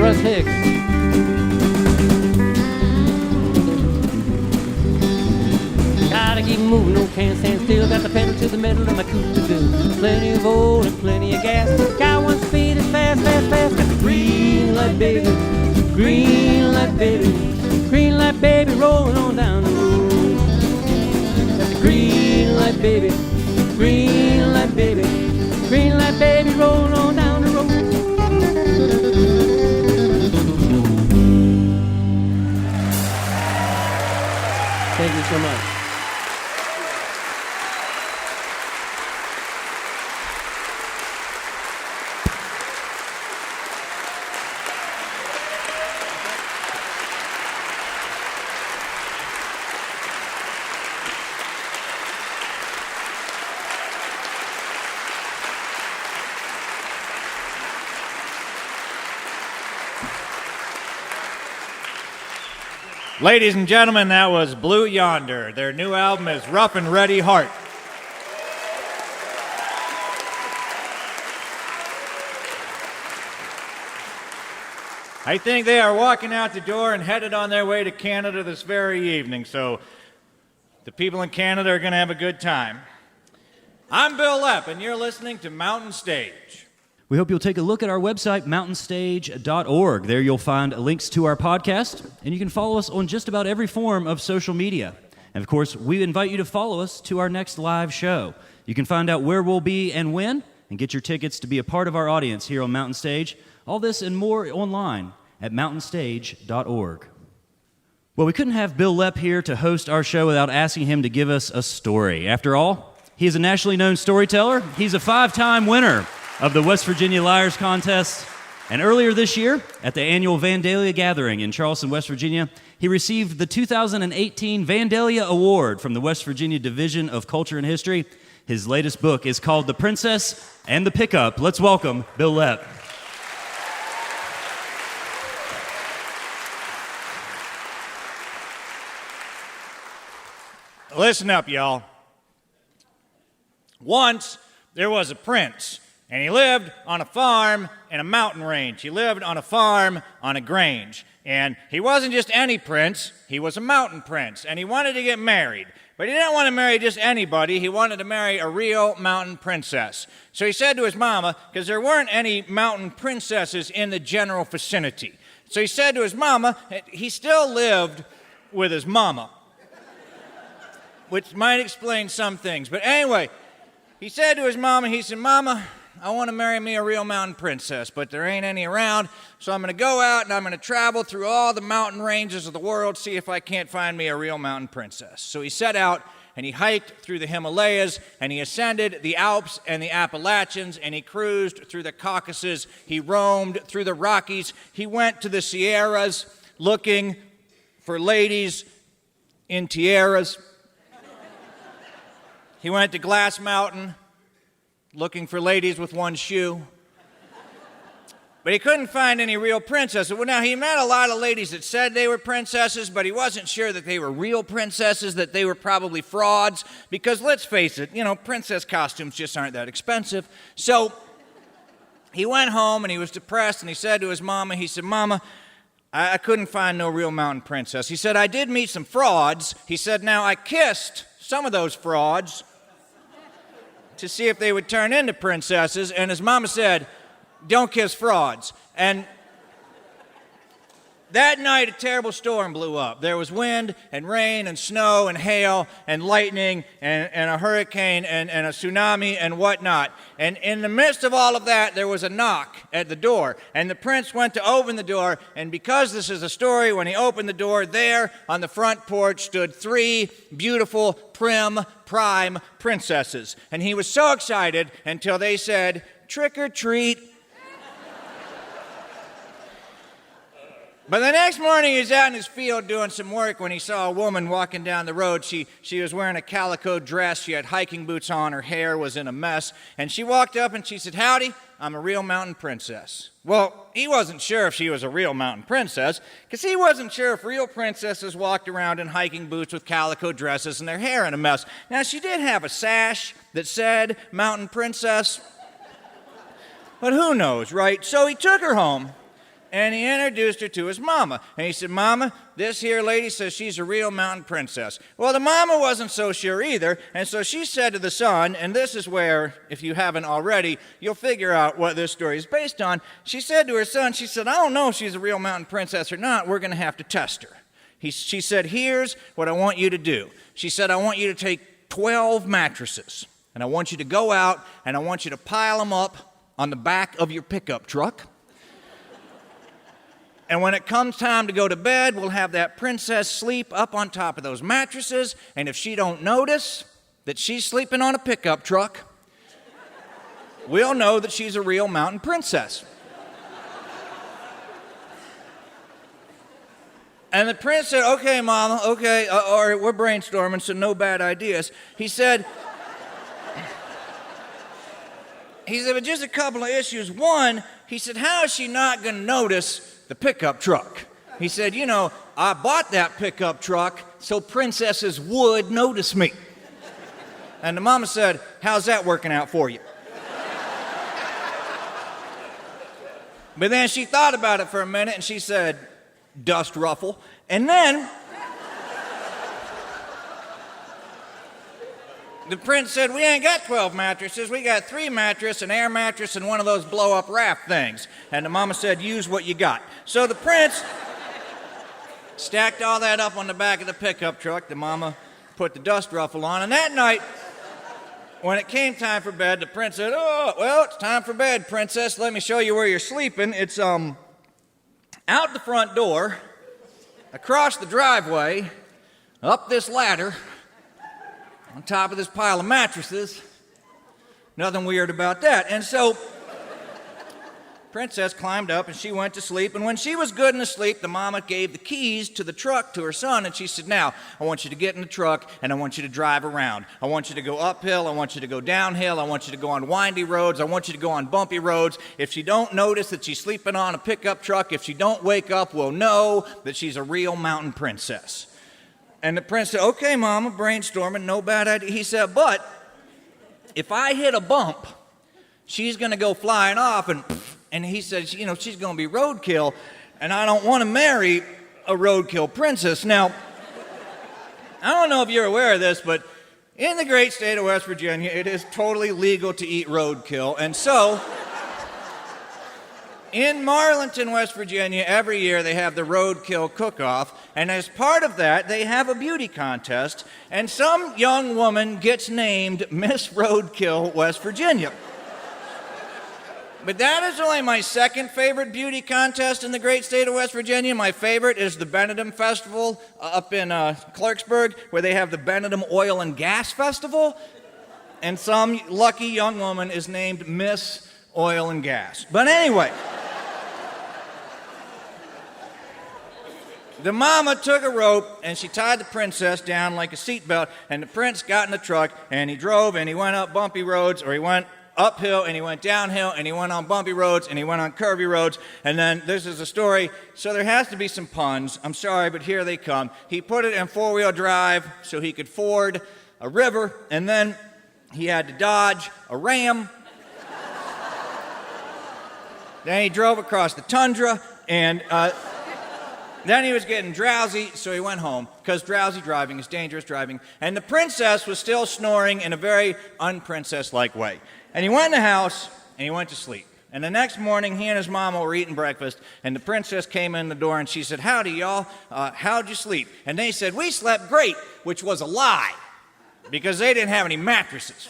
Russ Hicks. Gotta keep moving, no can't stand still. Got the pedal to the metal of my coupe to do. Plenty of oil and plenty of gas. Got one speed as fast, fast, fast. Got the green light, baby. Green light, baby. Green light, baby, rolling on down the road. Got the green light, baby. Green light, baby. Green light, baby, rolling on down the road. Thank you so much. Ladies and gentlemen, that was Blue Yonder. Their new album is Rough and Ready Heart. I think they are walking out the door and headed on their way to Canada this very evening, so the people in Canada are going to have a good time. I'm Bil Lepp, and you're listening to Mountain Stage. We hope you'll take a look at our website, mountainstage.org. There you'll find links to our podcast, and you can follow us on just about every form of social media. And of course, we invite you to follow us to our next live show. You can find out where we'll be and when, and get your tickets to be a part of our audience here on Mountain Stage. All this and more online at mountainstage.org. Well, we couldn't have Bil Lepp here to host our show without asking him to give us a story. After all, he is a nationally known storyteller. He's a 5-time winner of the West Virginia Liars Contest. And earlier this year, at the annual Vandalia Gathering in Charleston, West Virginia, he received the 2018 Vandalia Award from the West Virginia Division of Culture and History. His latest book is called The Princess and the Pickup. Let's welcome Bil Lepp. Listen up, y'all. Once there was a prince, and he lived on a farm in a mountain range. He lived on a farm on a grange. And he wasn't just any prince, he was a mountain prince. And he wanted to get married. But he didn't want to marry just anybody, he wanted to marry a real mountain princess. So he said to his mama, because there weren't any mountain princesses in the general vicinity. So he said to his mama, he still lived with his mama, which might explain some things. But anyway, he said to his mama, he said, Mama, I want to marry me a real mountain princess, but there ain't any around, so I'm going to go out and I'm going to travel through all the mountain ranges of the world, see if I can't find me a real mountain princess. So he set out and he hiked through the Himalayas and he ascended the Alps and the Appalachians and he cruised through the Caucasus. He roamed through the Rockies. He went to the Sierras looking for ladies in tiaras. He went to Glass Mountain looking for ladies with one shoe. But he couldn't find any real princesses. Well, now, he met a lot of ladies that said they were princesses, but he wasn't sure that they were real princesses, that they were probably frauds, because let's face it, princess costumes just aren't that expensive. So he went home and he was depressed and he said to his mama, he said, Mama, I couldn't find no real mountain princess. He said, I did meet some frauds. He said, now I kissed some of those frauds to see if they would turn into princesses, and his mama said, don't kiss frauds. And That night, a terrible storm blew up. There was wind and rain and snow and hail and lightning and a hurricane and a tsunami and whatnot. And in the midst of all of that, there was a knock at the door. And the prince went to open the door. And because this is a story, when he opened the door, there on the front porch stood 3 beautiful, prime princesses. And he was so excited until they said, "Trick or treat." But the next morning, he was out in his field doing some work when he saw a woman walking down the road. She was wearing a calico dress. She had hiking boots on. Her hair was in a mess. And she walked up and she said, "Howdy, I'm a real mountain princess." Well, he wasn't sure if she was a real mountain princess because he wasn't sure if real princesses walked around in hiking boots with calico dresses and their hair in a mess. Now, she did have a sash that said mountain princess, but who knows, right? So he took her home. And he introduced her to his mama. And he said, "Mama, this here lady says she's a real mountain princess." Well, the mama wasn't so sure either. And so she said to the son, and this is where, if you haven't already, you'll figure out what this story is based on. She said to her son, she said, "I don't know if she's a real mountain princess or not. We're going to have to test her." She said, "Here's what I want you to do." She said, "I want you to take 12 mattresses. And I want you to go out and I want you to pile them up on the back of your pickup truck. And when it comes time to go to bed, we'll have that princess sleep up on top of those mattresses. And if she don't notice that she's sleeping on a pickup truck, we'll know that she's a real mountain princess." And the prince said, "Okay, Mama, okay, all right, we're brainstorming, so no bad ideas." He said, "But just a couple of issues. One," he said, "how is she not going to notice the pickup truck?" He said, "You know, I bought that pickup truck so princesses would notice me." And the mama said, "How's that working out for you?" But then she thought about it for a minute and she said, "Dust ruffle." And then the prince said, "We ain't got 12 mattresses. We got 3 mattresses, an air mattress, and one of those blow-up raft things." And the mama said, "Use what you got." So the prince stacked all that up on the back of the pickup truck. The mama put the dust ruffle on. And that night, when it came time for bed, the prince said, "Oh, well, it's time for bed, princess. Let me show you where you're sleeping. It's out the front door, across the driveway, up this ladder, on top of this pile of mattresses. Nothing weird about that." And so Princess climbed up and she went to sleep. And when she was good and asleep, the mama gave the keys to the truck to her son. And she said, "Now, I want you to get in the truck and I want you to drive around. I want you to go uphill. I want you to go downhill. I want you to go on windy roads. I want you to go on bumpy roads. If she don't notice that she's sleeping on a pickup truck, if she don't wake up, we'll know that she's a real mountain princess." And the prince said, "Okay, Mama, brainstorming, no bad idea." He said, "But if I hit a bump, she's going to go flying off." And he said, "You know, she's going to be roadkill, and I don't want to marry a roadkill princess." Now, I don't know if you're aware of this, but in the great state of West Virginia, it is totally legal to eat roadkill. And so, in Marlinton, West Virginia, every year they have the roadkill cook-off, and as part of that, they have a beauty contest, and some young woman gets named Miss Roadkill West Virginia. But that is only my second favorite beauty contest in the great state of West Virginia. My favorite is the Benedum Festival up in Clarksburg, where they have the Benedum Oil and Gas Festival, and some lucky young woman is named Miss Oil and Gas. But anyway, the mama took a rope and she tied the princess down like a seatbelt, and the prince got in the truck and he drove and he went up bumpy roads, or he went uphill and he went downhill and he went on bumpy roads and he went on curvy roads. And then this is a story, so there has to be some puns. I'm sorry, but here they come. He put it in four-wheel drive so he could ford a river, and then he had to dodge a ram. Then he drove across the tundra, and then he was getting drowsy, so he went home, because drowsy driving is dangerous driving. And the princess was still snoring in a very unprincess-like way. And he went in the house, and he went to sleep. And the next morning, he and his mama were eating breakfast, and the princess came in the door, and she said, "Howdy, y'all. How'd you sleep?" And they said, "We slept great," which was a lie, because they didn't have any mattresses.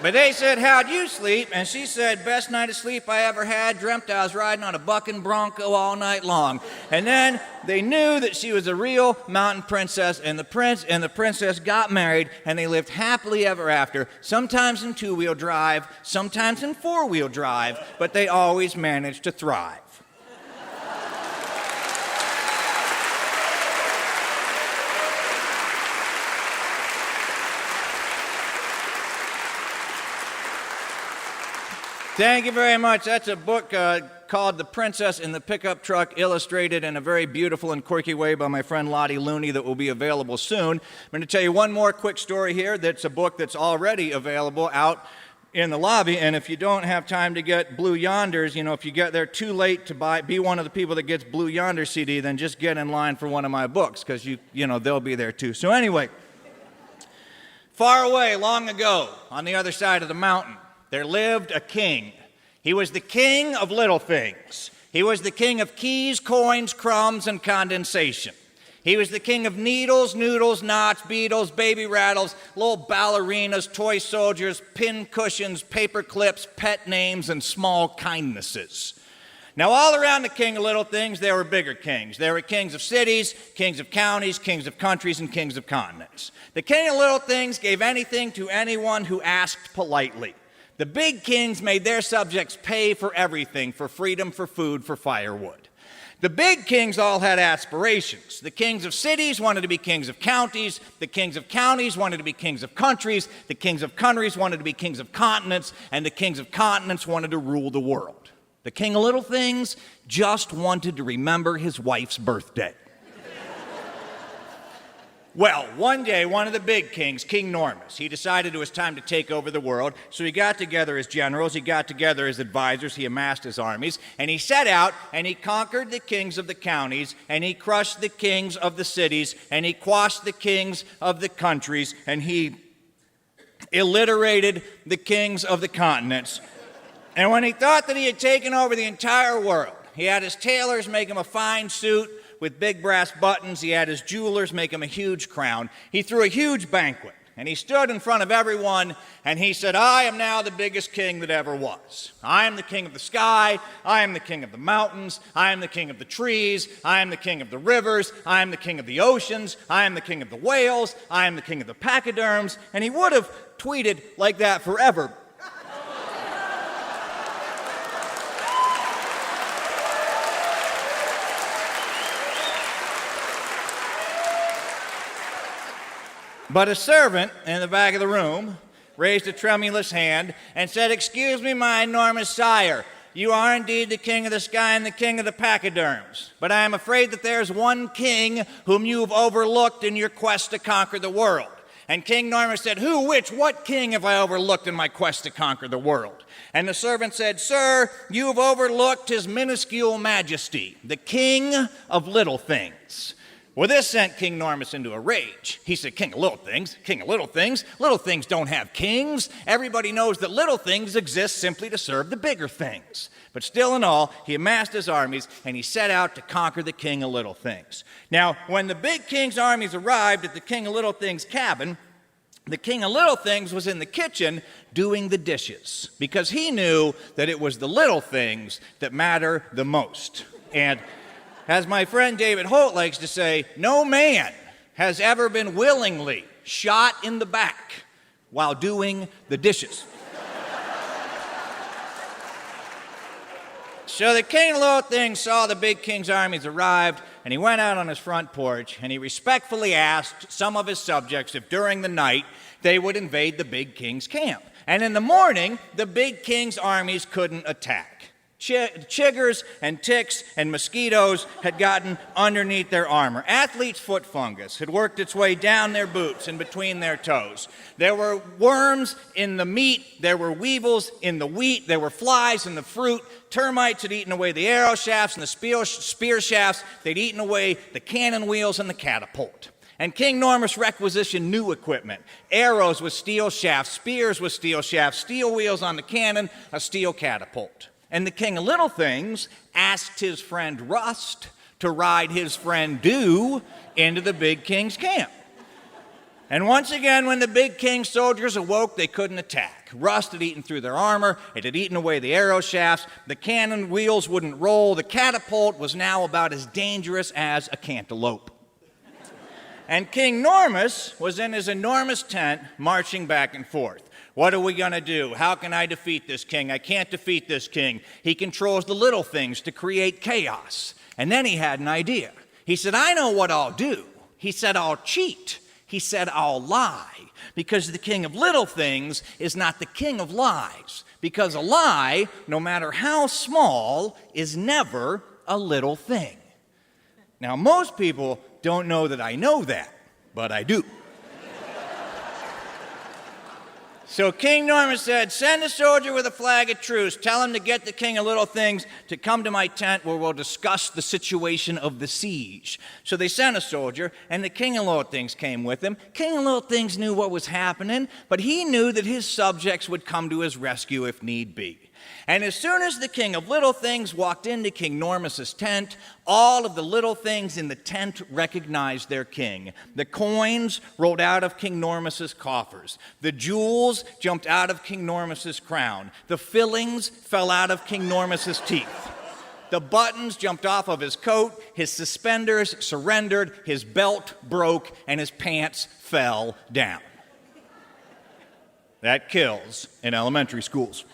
But they said, "How'd you sleep?" And she said, "Best night of sleep I ever had. Dreamt I was riding on a bucking bronco all night long." And then they knew that she was a real mountain princess, and the prince and the princess got married, and they lived happily ever after, sometimes in two-wheel drive, sometimes in four-wheel drive, but they always managed to thrive. Thank you very much. That's a book called The Princess in the Pickup Truck, illustrated in a very beautiful and quirky way by my friend Lottie Looney, that will be available soon. I'm going to tell you one more quick story here. That's a book that's already available out in the lobby, and if you don't have time to get Blue Yonder's, if you get there too late to be one of the people that gets Blue Yonder CD, then just get in line for one of my books, because they'll be there too. So anyway, far away, long ago, on the other side of the mountain, there lived a king. He was the king of little things. He was the king of keys, coins, crumbs, and condensation. He was the king of needles, noodles, knots, beetles, baby rattles, little ballerinas, toy soldiers, pin cushions, paper clips, pet names, and small kindnesses. Now, all around the king of little things, there were bigger kings. There were kings of cities, kings of counties, kings of countries, and kings of continents. The king of little things gave anything to anyone who asked politely. The big kings made their subjects pay for everything, for freedom, for food, for firewood. The big kings all had aspirations. The kings of cities wanted to be kings of counties. The kings of counties wanted to be kings of countries. The kings of countries wanted to be kings of continents. And the kings of continents wanted to rule the world. The king of little things just wanted to remember his wife's birthday. Well, one day, one of the big kings, King Normus, he decided it was time to take over the world, so he got together his generals, he got together his advisors, he amassed his armies, and he set out, and he conquered the kings of the counties, and he crushed the kings of the cities, and he quashed the kings of the countries, and he illiterated the kings of the continents. And when he thought that he had taken over the entire world, he had his tailors make him a fine suit with big brass buttons. He had his jewelers make him a huge crown. He threw a huge banquet, and he stood in front of everyone, and he said, "I am now the biggest king that ever was. I am the king of the sky. I am the king of the mountains. I am the king of the trees. I am the king of the rivers. I am the king of the oceans. I am the king of the whales. I am the king of the pachyderms." And he would have tweeted like that forever. But a servant in the back of the room raised a tremulous hand and said, "Excuse me, my enormous sire. You are indeed the king of the sky and the king of the pachyderms. But I am afraid that there is one king whom you have overlooked in your quest to conquer the world." And King Normus said, "Who, which, what king have I overlooked in my quest to conquer the world?" And the servant said, "Sir, you have overlooked his minuscule majesty, the king of little things." Well, this sent King Normus into a rage. He said, "King of little things? King of little things? Little things don't have kings. Everybody knows that little things exist simply to serve the bigger things." But still in all, he amassed his armies, and he set out to conquer the king of little things. Now, when the big king's armies arrived at the king of little things' cabin, the king of little things was in the kitchen doing the dishes, because he knew that it was the little things that matter the most. And as my friend David Holt likes to say, no man has ever been willingly shot in the back while doing the dishes. So the king of little things saw the big king's armies arrived, and he went out on his front porch, and he respectfully asked some of his subjects if during the night they would invade the big king's camp. And in the morning, the big king's armies couldn't attack. Chiggers and ticks and mosquitoes had gotten underneath their armor. Athlete's foot fungus had worked its way down their boots and between their toes. There were worms in the meat. There were weevils in the wheat. There were flies in the fruit. Termites had eaten away the arrow shafts and the spear shafts. They'd eaten away the cannon wheels and the catapult. And King Normus requisitioned new equipment: arrows with steel shafts, spears with steel shafts, steel wheels on the cannon, a steel catapult. And the King of Little Things asked his friend Rust to ride his friend Dew into the big king's camp. And once again, when the big king's soldiers awoke, they couldn't attack. Rust had eaten through their armor, it had eaten away the arrow shafts, the cannon wheels wouldn't roll, the catapult was now about as dangerous as a cantaloupe. And King Normus was in his enormous tent marching back and forth. What are we going to do? How can I defeat this king? I can't defeat this king. He controls the little things to create chaos. And then he had an idea. He said, I know what I'll do. He said, I'll cheat. He said, I'll lie. Because the king of little things is not the king of lies. Because a lie, no matter how small, is never a little thing. Now, most people don't know that I know that, but I do. So King Normus said, send a soldier with a flag of truce. Tell him to get the king of little things to come to my tent where we'll discuss the situation of the siege. So they sent a soldier, and the king of little things came with him. King of little things knew what was happening, but he knew that his subjects would come to his rescue if need be. And as soon as the king of little things walked into King Normus's tent, all of the little things in the tent recognized their king. The coins rolled out of King Normus's coffers. The jewels jumped out of King Normus's crown. The fillings fell out of King Normus's teeth. The buttons jumped off of his coat, his suspenders surrendered, his belt broke, and his pants fell down. That kills in elementary schools.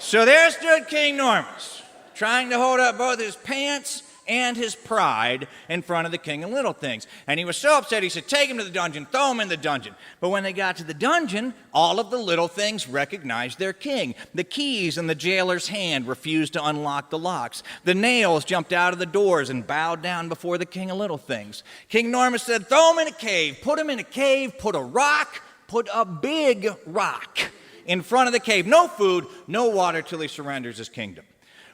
So there stood King Normus, trying to hold up both his pants and his pride in front of the king of little things. And he was so upset, he said, take him to the dungeon, throw him in the dungeon. But when they got to the dungeon, all of the little things recognized their king. The keys in the jailer's hand refused to unlock the locks. The nails jumped out of the doors and bowed down before the king of little things. King Normus said, throw him in a cave, put a big rock in front of the cave. No food, no water till he surrenders his kingdom.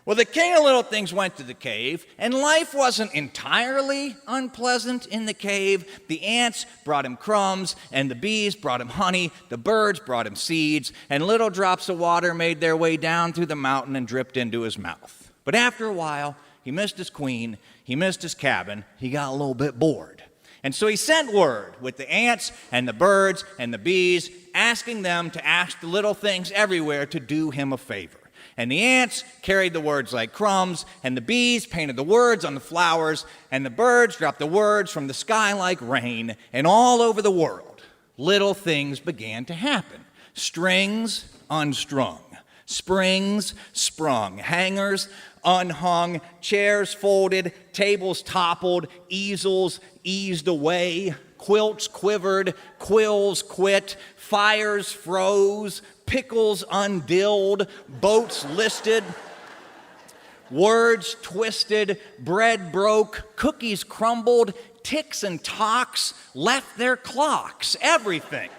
Well, the king of little things went to the cave, and life wasn't entirely unpleasant in the cave. The ants brought him crumbs, and the bees brought him honey. The birds brought him seeds, and little drops of water made their way down through the mountain and dripped into his mouth. But after a while, he missed his queen, he missed his cabin, he got a little bit bored. And so he sent word with the ants and the birds and the bees, asking them to ask the little things everywhere to do him a favor. And the ants carried the words like crumbs, and the bees painted the words on the flowers, and the birds dropped the words from the sky like rain, and all over the world, little things began to happen. Strings unstrung, springs sprung, hangers unhung, chairs folded, tables toppled, easels eased away, quilts quivered, quills quit, fires froze, pickles undilled, boats listed, words twisted, bread broke, cookies crumbled, ticks and tocks left their clocks, everything.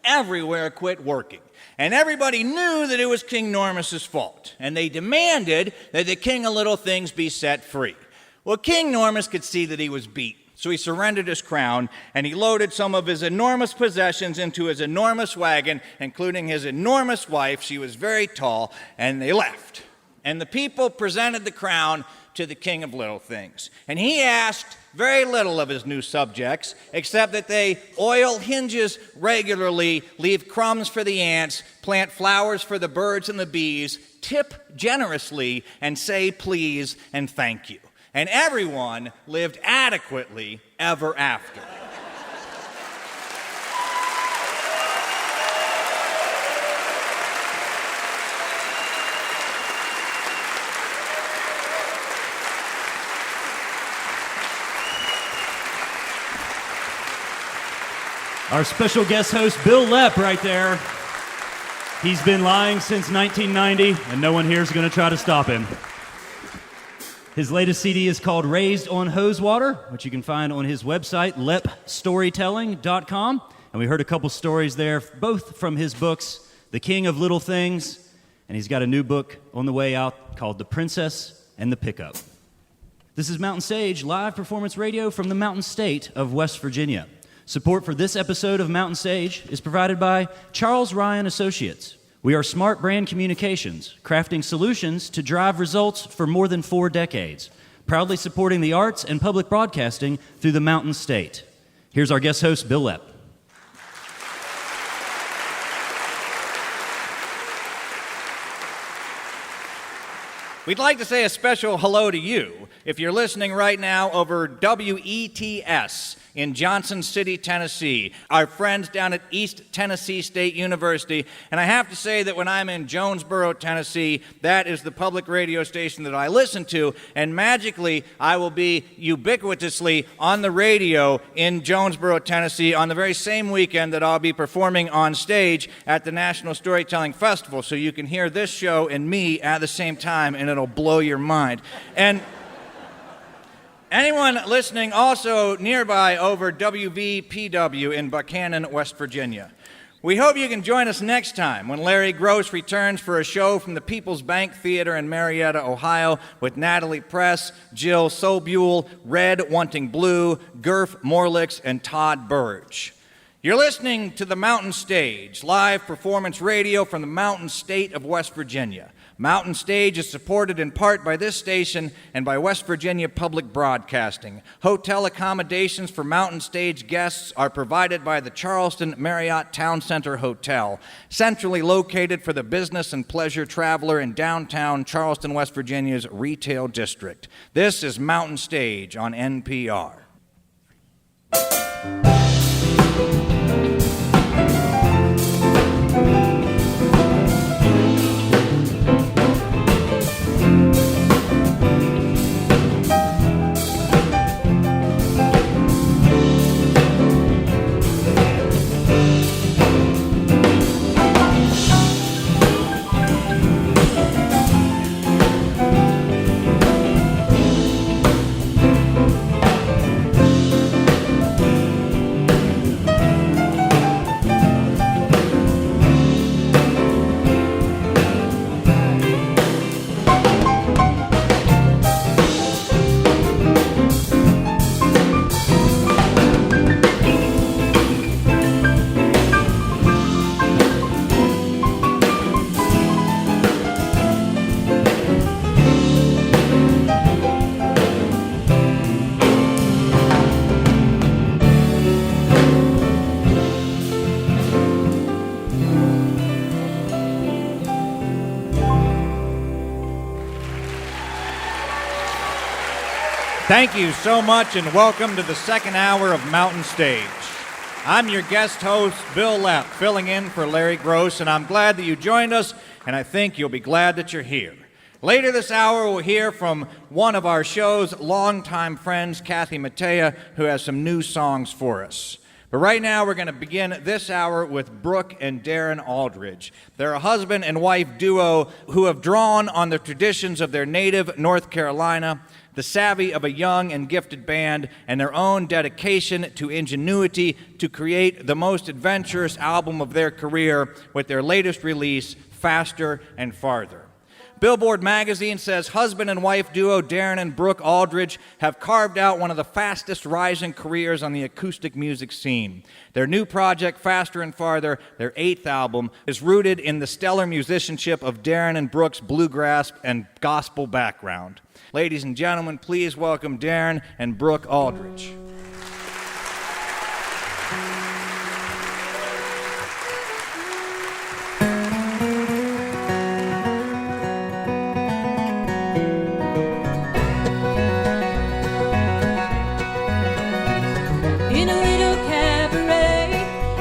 Everywhere quit working. And everybody knew that it was King Normus's fault, and they demanded that the king of little things be set free. Well, King Normus could see that he was beat, so he surrendered his crown, and he loaded some of his enormous possessions into his enormous wagon, including his enormous wife. She was very tall, and they left. And the people presented the crown to the king of little things. And he asked very little of his new subjects, except that they oil hinges regularly, leave crumbs for the ants, plant flowers for the birds and the bees, tip generously, and say please and thank you. And everyone lived adequately ever after. Our special guest host, Bil Lepp, right there. He's been lying since 1990, and no one here is going to try to stop him. His latest CD is called Raised on Hosewater, which you can find on his website, leppstorytelling.com. And we heard a couple stories there, both from his books, The King of Little Things, and he's got a new book on the way out called The Princess and the Pickup. This is Mountain Stage, live performance radio from the Mountain State of West Virginia. Support for this episode of Mountain Stage is provided by Charles Ryan Associates. We are smart brand communications, crafting solutions to drive results for more than 4 decades, proudly supporting the arts and public broadcasting through the Mountain State. Here's our guest host, Bil Lepp. We'd like to say a special hello to you if you're listening right now over WETS in Johnson City, Tennessee, our friends down at East Tennessee State University. And I have to say that when I'm in Jonesboro, Tennessee, that is the public radio station that I listen to, and magically I will be ubiquitously on the radio in Jonesboro, Tennessee on the very same weekend that I'll be performing on stage at the National Storytelling Festival, so you can hear this show and me at the same time, and it'll blow your mind. And anyone listening also nearby over WVPW in Buchanan, West Virginia. We hope you can join us next time when Larry Gross returns for a show from the People's Bank Theater in Marietta, Ohio, with Natalie Press, Jill Sobule, Red Wanting Blue, Gurf Morlix, and Todd Burge. You're listening to the Mountain Stage, live performance radio from the Mountain State of West Virginia. Mountain Stage is supported in part by this station and by West Virginia Public Broadcasting. Hotel accommodations for Mountain Stage guests are provided by the Charleston Marriott Town Center Hotel, centrally located for the business and pleasure traveler in downtown Charleston, West Virginia's retail district. This is Mountain Stage on NPR. Thank you so much, and welcome to the second hour of Mountain Stage. I'm your guest host, Bil Lepp, filling in for Larry Gross, and I'm glad that you joined us, and I think you'll be glad that you're here. Later this hour, we'll hear from one of our show's longtime friends, Kathy Mattea, who has some new songs for us. But right now, we're going to begin this hour with Brooke and Darin Aldridge. They're a husband and wife duo who have drawn on the traditions of their native North Carolina, the savvy of a young and gifted band, and their own dedication to ingenuity to create the most adventurous album of their career with their latest release, Faster and Farther. Billboard magazine says husband and wife duo Darin and Brooke Aldridge have carved out one of the fastest rising careers on the acoustic music scene. Their new project, Faster and Farther, their 8th album, is rooted in the stellar musicianship of Darin and Brooke's bluegrass and gospel background. Ladies and gentlemen, please welcome Darin and Brooke Aldridge. In a little cabaret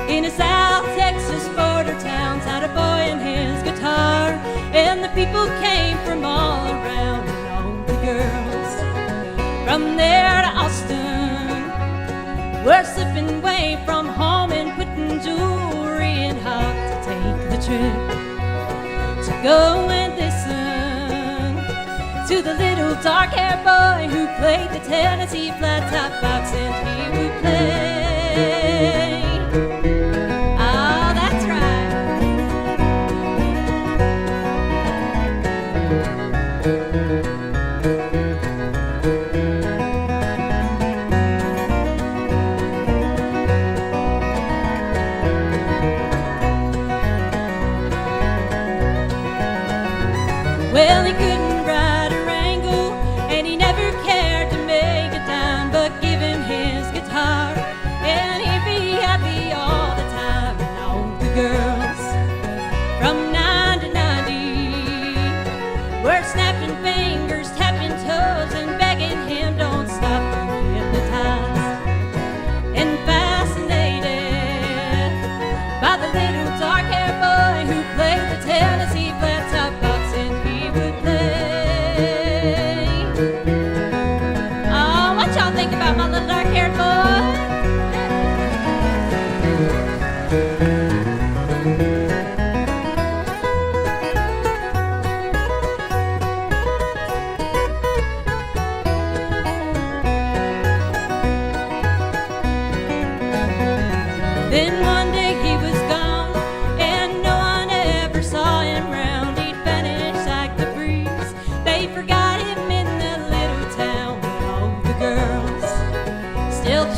in a South Texas border town, sat a boy and his guitar, and the people came from all around, and all the girls from there to Austin were slipping away from home and putting jewelry in hop to take the trip to go and listen to the little dark-haired boy who played the Tennessee flat-top box, and he would play. Oh, that's right.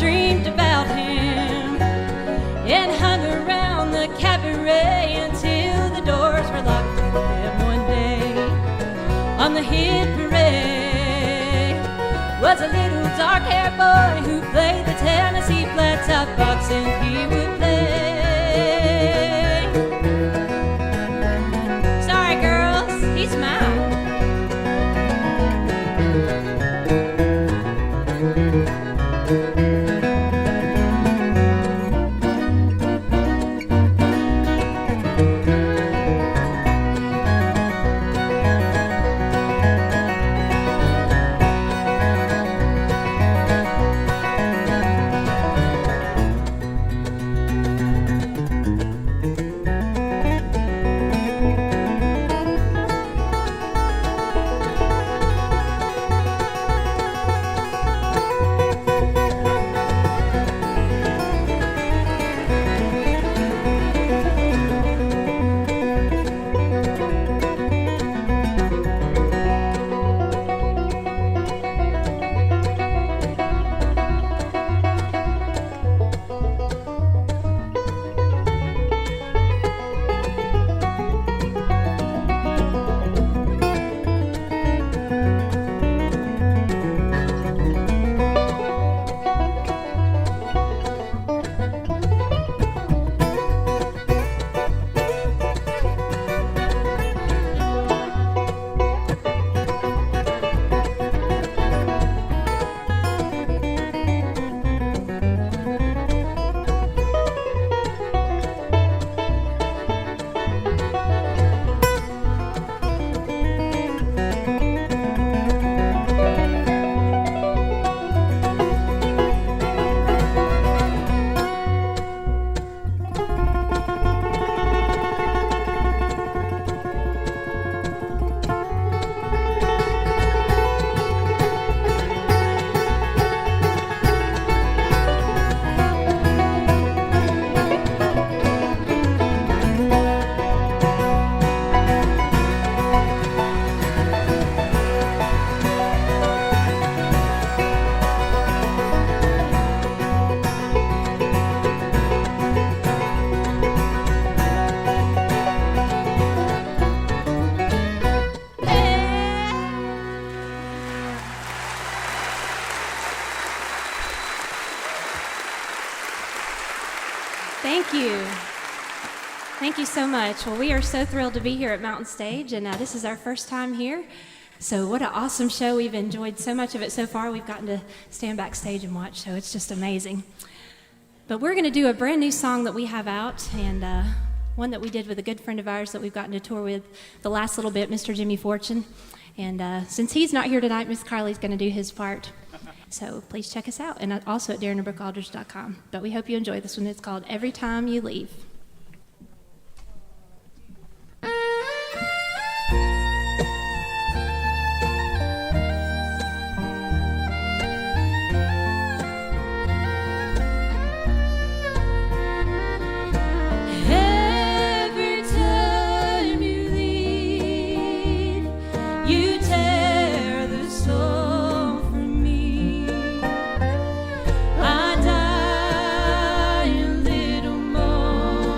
dreamed about him and hung around the cabaret until the doors were locked. And one day on the hit parade was a little dark-haired boy who played the Tennessee flat top box, and he would play. Sorry, girls, he's mine. Thank you. Thank you so much. Well, we are so thrilled to be here at Mountain Stage, and this is our first time here. So what an awesome show. We've enjoyed so much of it so far. We've gotten to stand backstage and watch, so it's just amazing. But we're going to do a brand new song that we have out, and one that we did with a good friend of ours that we've gotten to tour with the last little bit, Mr. Jimmy Fortune. And since he's not here tonight, Miss Carly's going to do his part. So please check us out, and also at darinandbrookealdridge.com. But we hope you enjoy this one. It's called Every Time You Leave. I die a little more.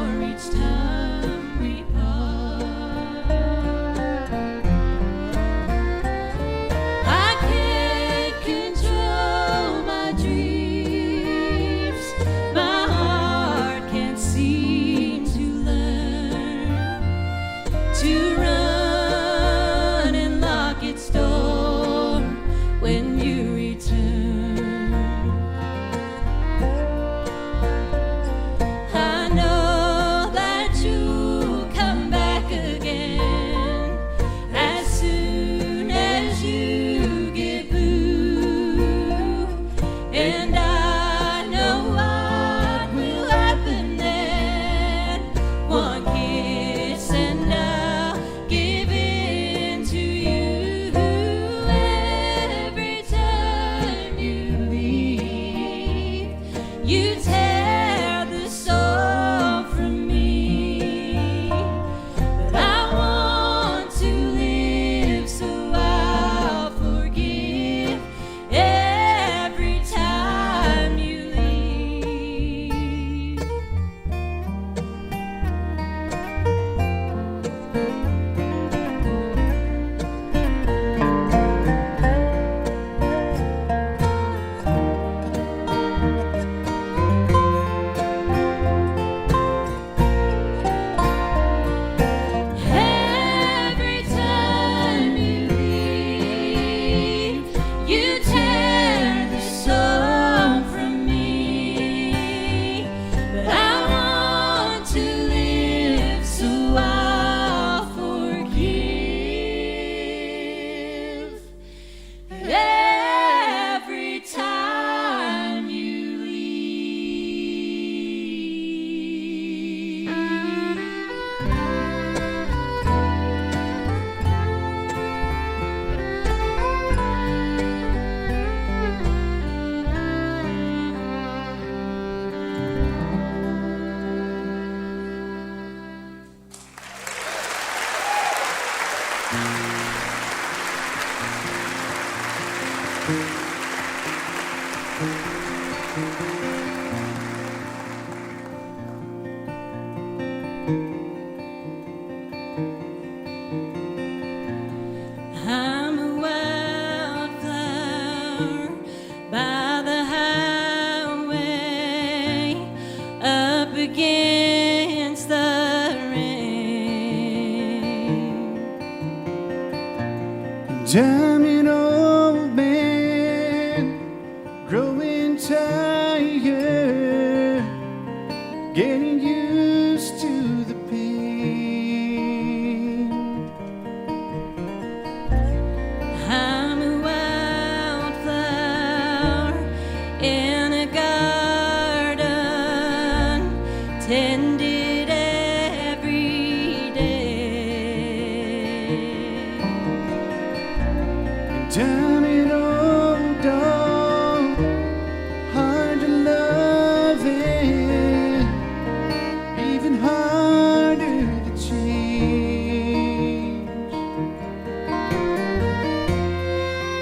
I'm a wildflower by the highway, up against the rain. I'm an old man, growing tired, getting used to the pain. I'm a wildflower in a garden, tended every day. And I'm an old dog, hard to love it, even harder to change.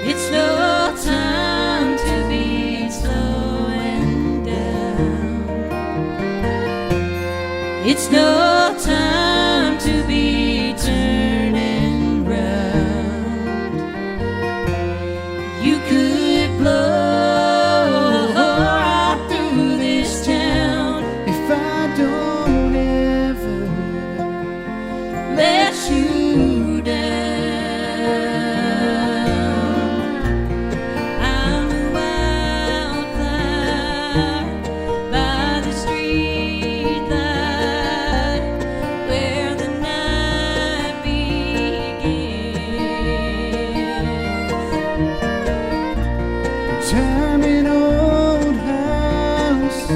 It's no time to be slowing down. It's no time to be turning round. You could blow right through this town If I don't ever let you down. I'm a wildflower by the street light, where the night begins. I'm an old house,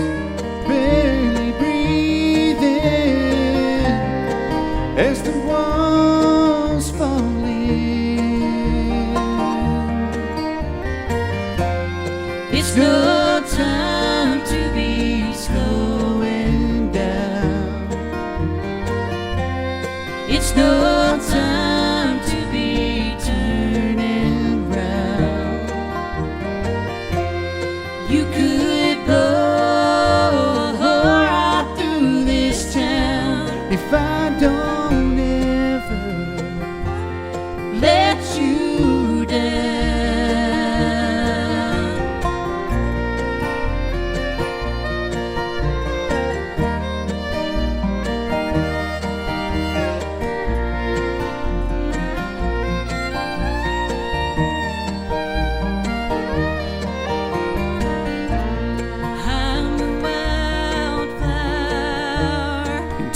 barely breathing, as the walls fall in. It's no time to be slowing down. It's no time to be turning round. You could blow right through this town If I don't ever let you down. I'm a wildflower.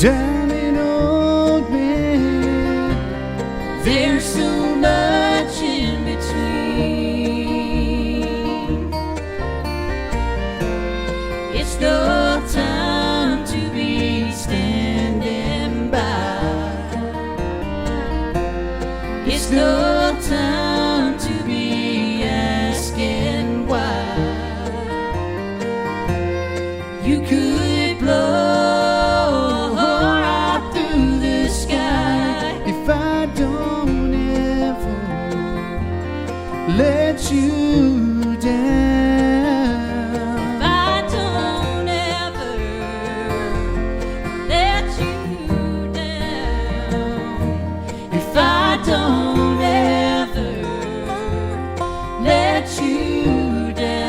I'm an old man, There's so much in between. It's no time to be standing by. It's no time to be asking why. You could blow right through the sky if I don't ever let you down. if I don't ever let you down. If I don't ever let you down.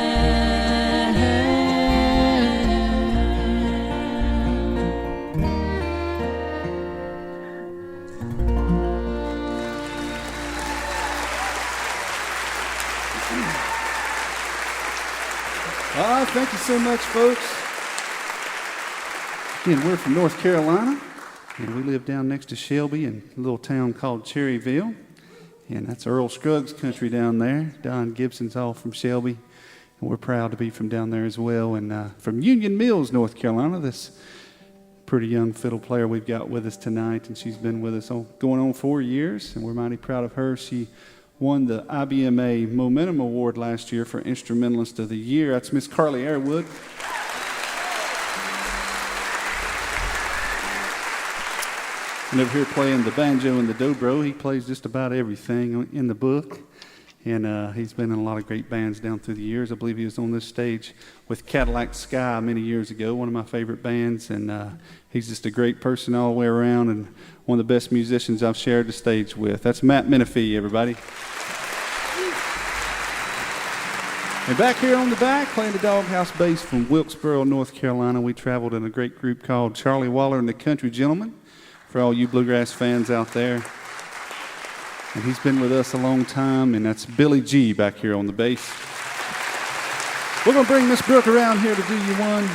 Thank you so much, folks. Again, we're from North Carolina, and we live down next to Shelby in a little town called Cherryville. And that's Earl Scruggs country down there. Don Gibson's all from Shelby, and we're proud to be from down there as well. And from Union Mills, North Carolina, this pretty young fiddle player we've got with us tonight, and she's been with us going on 4 years, and we're mighty proud of her. She won the IBMA Momentum Award last year for Instrumentalist of the Year. That's Miss Carly Airwood. And over here playing the banjo and the dobro, he plays just about everything in the book. And he's been in a lot of great bands down through the years. I believe he was on this stage with Cadillac Sky many years ago, one of my favorite bands. And he's just a great person all the way around and one of the best musicians I've shared the stage with. That's Matt Menifee, everybody. And back here on the back, playing the doghouse bass from Wilkesboro, North Carolina, we traveled in a great group called Charlie Waller and the Country Gentlemen, for all you bluegrass fans out there. And he's been with us a long time, and that's Billy G back here on the bass. We're going to bring Miss Brooke around here to do you one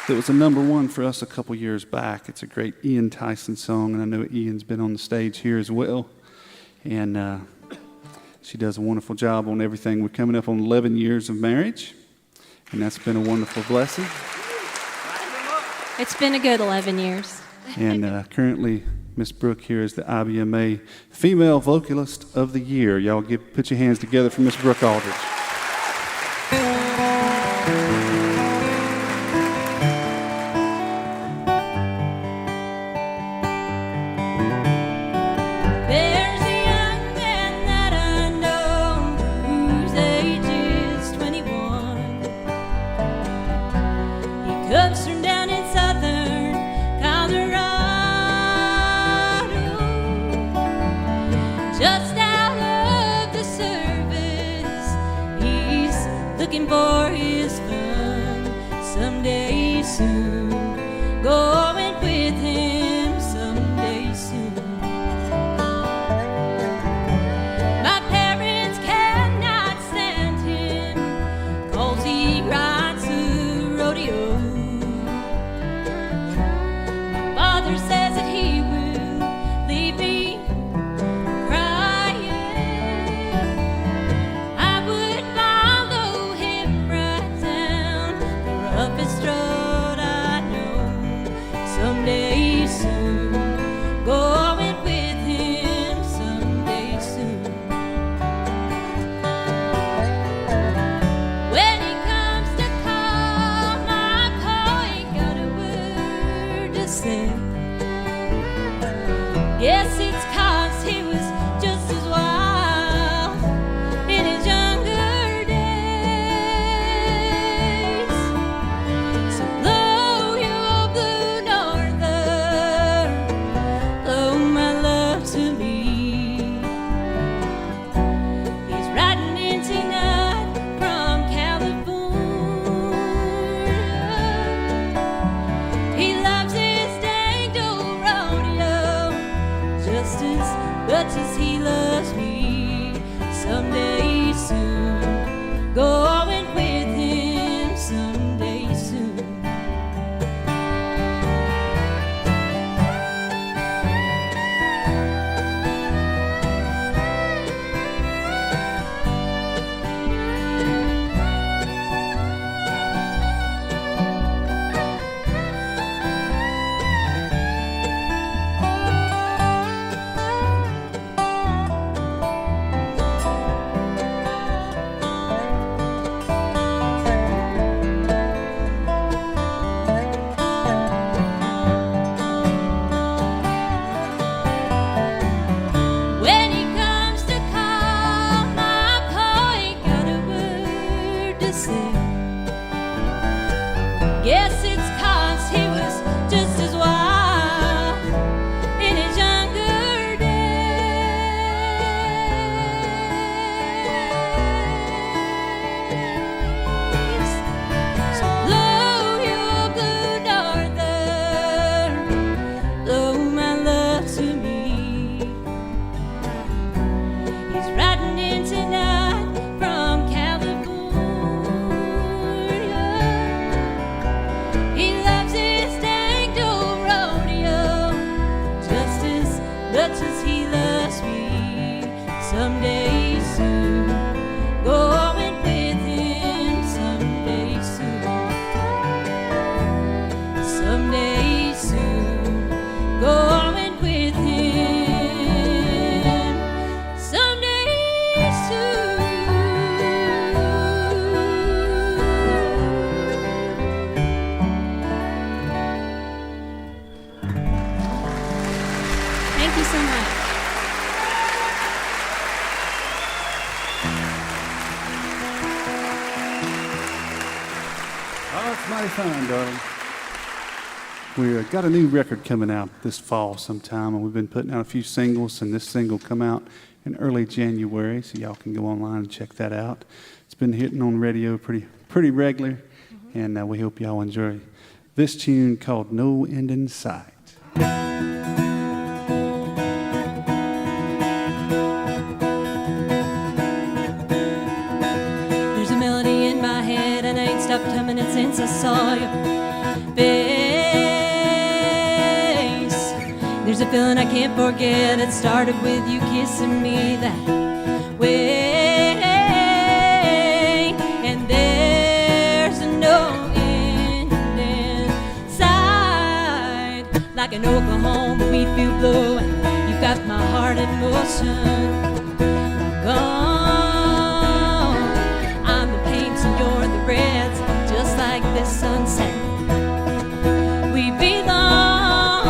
that was a #1 for us a couple years back. It's a great Ian Tyson song, and I know Ian's been on the stage here as well. And she does a wonderful job on everything. We're coming up on 11 years of marriage, and that's been a wonderful blessing. It's been a good 11 years. And currently, Miss Brooke here is the IBMA Female Vocalist of the Year. Y'all put your hands together for Miss Brooke Aldridge. There's a young man that I know whose age is 21. He comes from down in southern Colorado, just out of the service. He's looking for his fun someday soon. Going with him someday soon. My parents cannot stand him 'cause he rides a rodeo. My father says that he will leave me crying. I would follow him right down the roughest road I know someday soon. Going with him someday soon. When he comes to call, my pa ain't got a word to say. Guess it's 'cause he was just as wild in his younger days. So blow your blue norther, blow my love to me. He's riding in tonight from California. He loves his danged old rodeo just as much as he loves me. Someday soon, going with him someday soon. When he comes to call, my pa ain't got a word to say. Guess it's 'cause he was just as wild in his younger days. So blow your blue norther, blow my love to me. He's riding in tonight from California. it's mighty fun, darling. We've got a new record coming out this fall sometime, and we've been putting out a few singles, and this single come out in early January, so y'all can go online and check that out. It's been hitting on radio pretty regular, and we hope y'all enjoy this tune called No End in Sight. There's a melody in my head and I ain't stopped humming it since I saw your face. There's a feeling I can't forget. It started with you kissing me that way. And there's no end in sight. Like an Oklahoma wheat field blowing, you've got my heart in motion. Gone, I'm the paints and you're the reds, just like this sunset. We belong,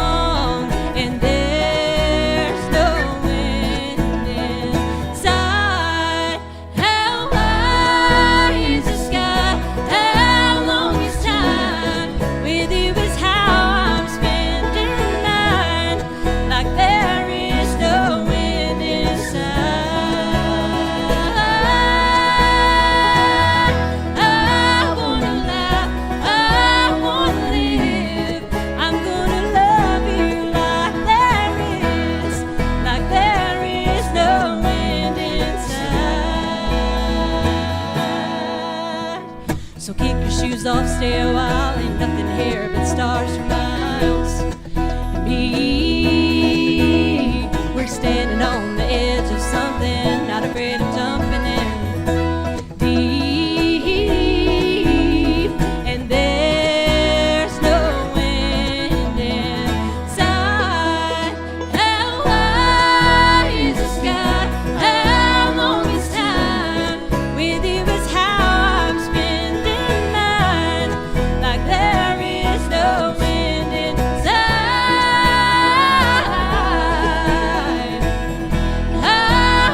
and there's no end in sight. How high is the sky? How long is time? With you is how I'm spending mine. Like there is no end in sight. I wanna laugh, I wanna live. I'm gonna love you like there is no end in sight. So kick your shoes off, stay a while. Ain't nothing here but stars for miles. And me, we're standing on the edge of something, not afraid of jumping in deep. And there's no end in sight. How high is the sky? How long is time? With you is how I'm spending mine. Like there is no end in sight. I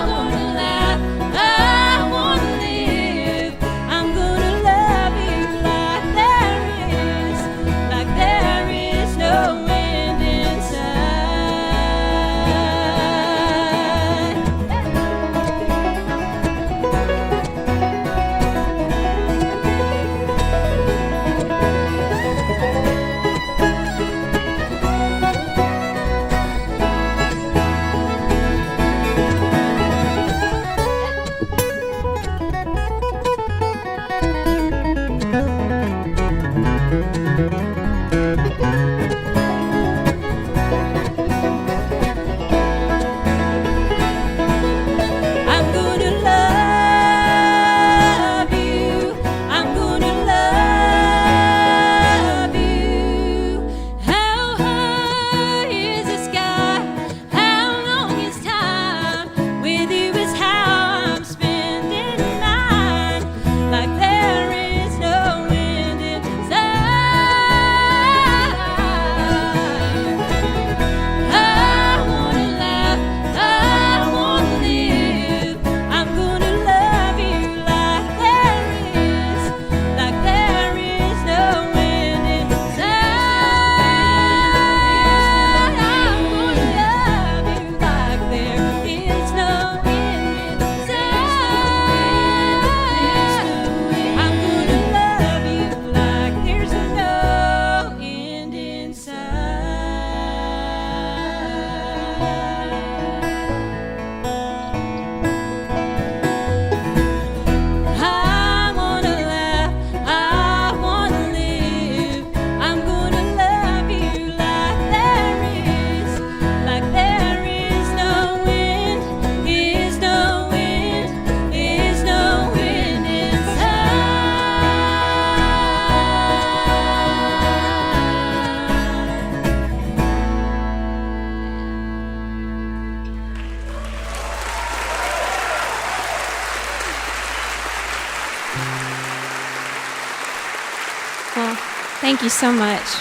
wanna laugh, I wanna live. I'm gonna love you like there is no end in sight. I'm gonna love you. I'm gonna love you. How high is the sky? How long is time? With you is how I'm spending mine. Like there is no end in sight. I wanna laugh, I wanna live. I'm gonna love you like there is no end in sight. I'm gonna love you like there is no end in sight. I'm gonna love you like there's no end in sight. I wanna laugh, I wanna live. I'm gonna love you like there is no end, is no end, is no end in Well, thank you so much.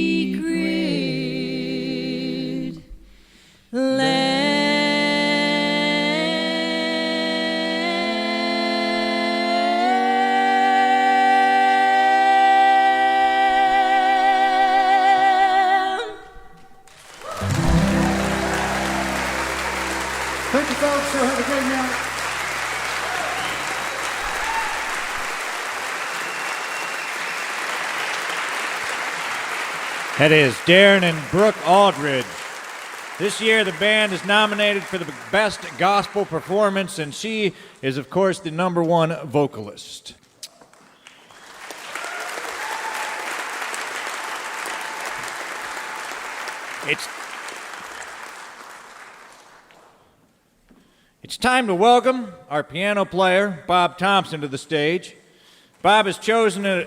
That is Darin and Brooke Aldridge. This year, the band is nominated for the Best Gospel Performance, and she is, of course, the #1 vocalist. It's time to welcome our piano player, Bob Thompson, to the stage. Bob has chosen an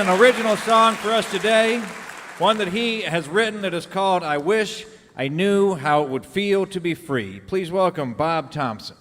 original song for us today, one that he has written that is called "I Wish I Knew How It Would Feel to Be Free." Please welcome Bob Thompson.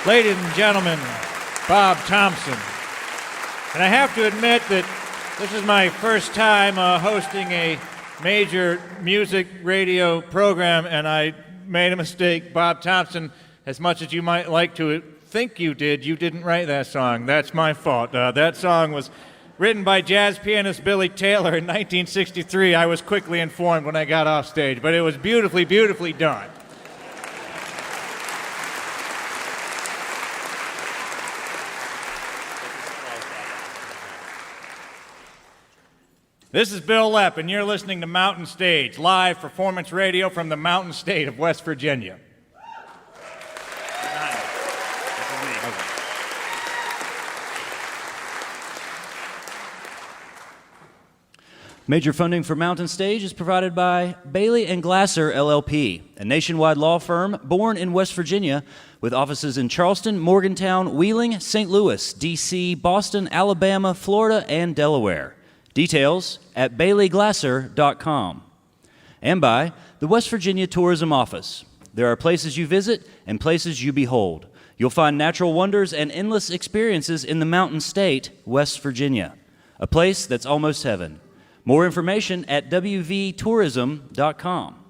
Ladies and gentlemen, Bob Thompson. And I have to admit that this is my first time hosting a major music radio program, and I made a mistake. Bob Thompson, as much as you might like to think you didn't write that song. That's my fault. That song was written by jazz pianist Billy Taylor in 1963. I was quickly informed when I got off stage, but it was beautifully, beautifully done. This is Bil Lepp, and you're listening to Mountain Stage, live performance radio from the Mountain State of West Virginia. Major funding for Mountain Stage is provided by Bailey and Glasser, LLP, a nationwide law firm born in West Virginia with offices in Charleston, Morgantown, Wheeling, St. Louis, D.C., Boston, Alabama, Florida, and Delaware. Details at baileyglasser.com. And by the West Virginia Tourism Office. There are places you visit and places you behold. You'll find natural wonders and endless experiences in the Mountain State, West Virginia, a place that's almost heaven. More information at wvtourism.com.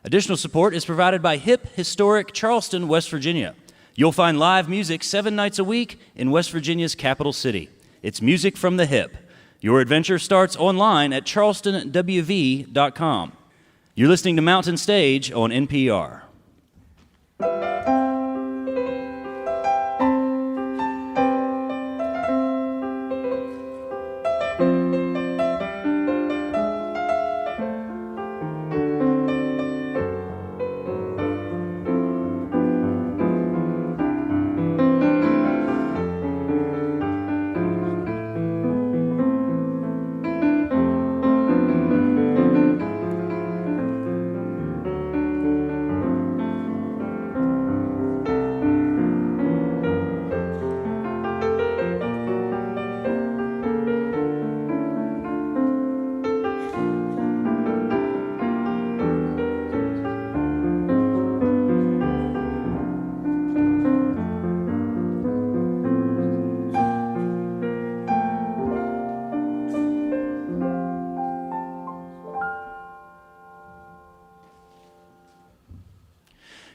Additional support is provided by Hip Historic Charleston, West Virginia. You'll find live music 7 nights a week in West Virginia's capital city. It's music from the hip. Your adventure starts online at charlestonwv.com. You're listening to Mountain Stage on NPR.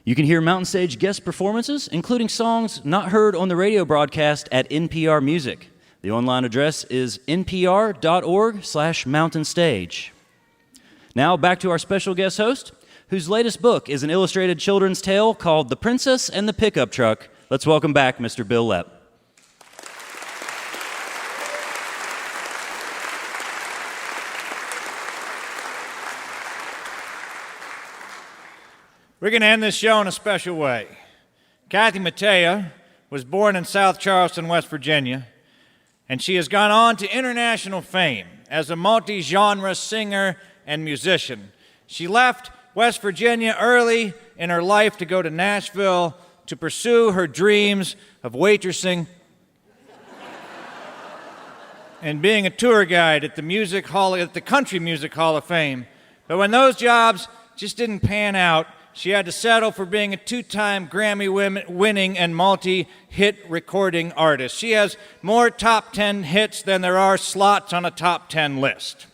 You can hear Mountain Stage guest performances, including songs not heard on the radio broadcast at NPR Music. The online address is npr.org/mountainstage. Now back to our special guest host, whose latest book is an illustrated children's tale called The Princess and the Pickup Truck. Let's welcome back Mr. Bil Lepp. We're going to end this show in a special way. Kathy Mattea was born in South Charleston, West Virginia, and she has gone on to international fame as a multi-genre singer and musician. She left West Virginia early in her life to go to Nashville to pursue her dreams of waitressing and being a tour guide at the Country Music Hall of Fame. But when those jobs just didn't pan out, she had to settle for being a 2-time Grammy-winning and multi-hit recording artist. She has more top 10 hits than there are slots on a top 10 list.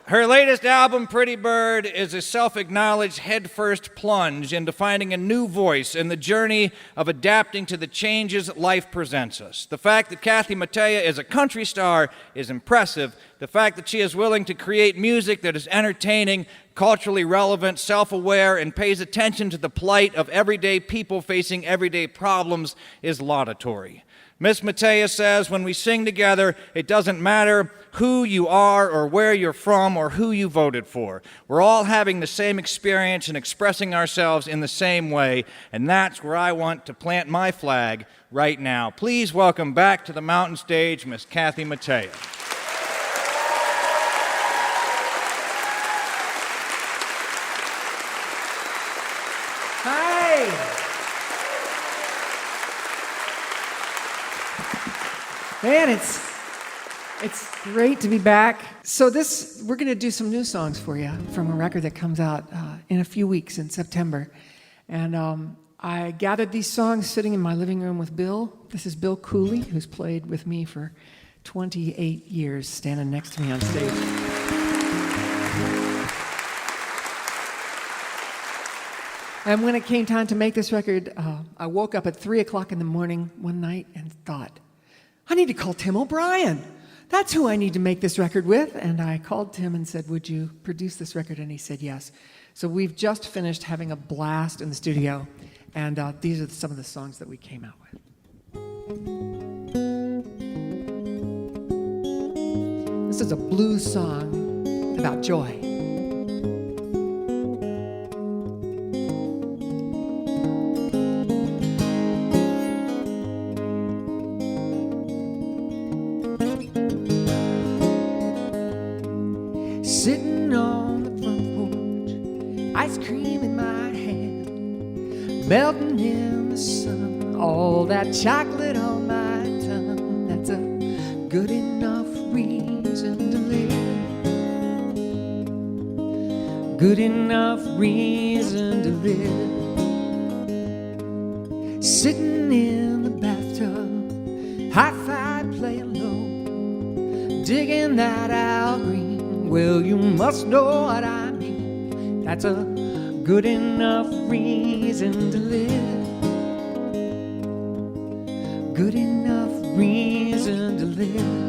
Her latest album, Pretty Bird, is a self-acknowledged headfirst plunge into finding a new voice in the journey of adapting to the changes life presents us. The fact that Kathy Mattea is a country star is impressive. The fact that she is willing to create music that is entertaining, culturally relevant, self-aware, and pays attention to the plight of everyday people facing everyday problems is laudatory. Miss Mattea says, when we sing together, it doesn't matter who you are or where you're from or who you voted for. We're all having the same experience and expressing ourselves in the same way, and that's where I want to plant my flag right now. Please welcome back to the Mountain Stage, Miss Kathy Mattea. Man, it's great to be back. So we're going to do some new songs for you from a record that comes out in a few weeks in September. And I gathered these songs sitting in my living room with Bill. This is Bill Cooley, who's played with me for 28 years, standing next to me on stage. And when it came time to make this record, I woke up at 3 o'clock in the morning one night and thought, I need to call Tim O'Brien. That's who I need to make this record with. And I called Tim and said, would you produce this record? And he said yes. So we've just finished having a blast in the studio. And these are some of the songs that we came out with. This is a blues song about joy. Sitting on the front porch, ice cream in my hand, melting in the sun, all that chocolate on my tongue. That's a good enough reason to live. Good enough reason to live. Sitting in the bathtub, high five playing low, digging that Al Green. Well, you must know what I mean. That's a good enough reason to live. Good enough reason to live.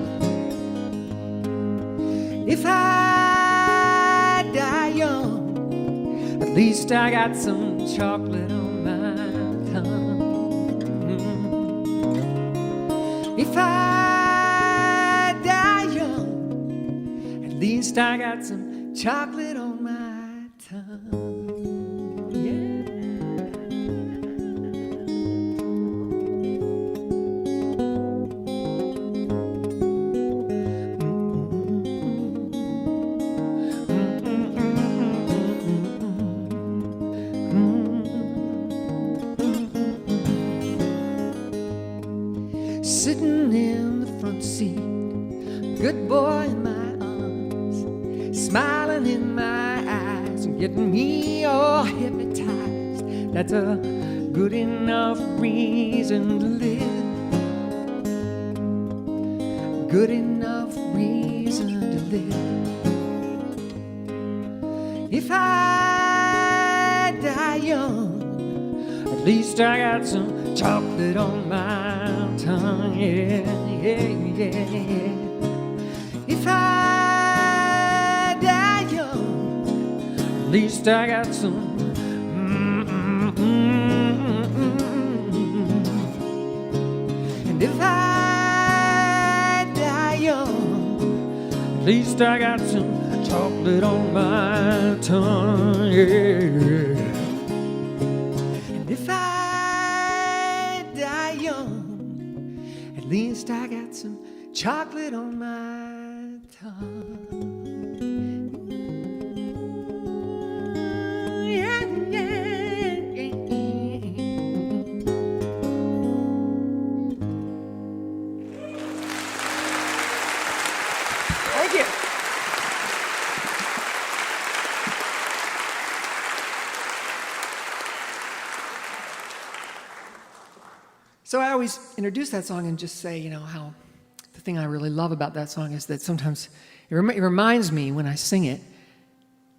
If I die young, at least I got some chocolate on my tongue. If I die young, at least I got some chocolate on my tongue. Sitting in the front seat, good boy in my arms, smiling in my eyes and getting me all hypnotized. That's a good enough reason to live. Good enough reason to live. If I die young, at least I got some chocolate on my tongue, yeah, yeah, yeah, yeah. If I die young, at least I got some. And if I die young, at least I got some chocolate on my tongue, yeah. And if I die young, at least I got some chocolate on my tongue. Yeah, yeah, yeah. Thank you. So I always introduce that song and just say, how the thing I really love about that song is that sometimes it reminds me when I sing it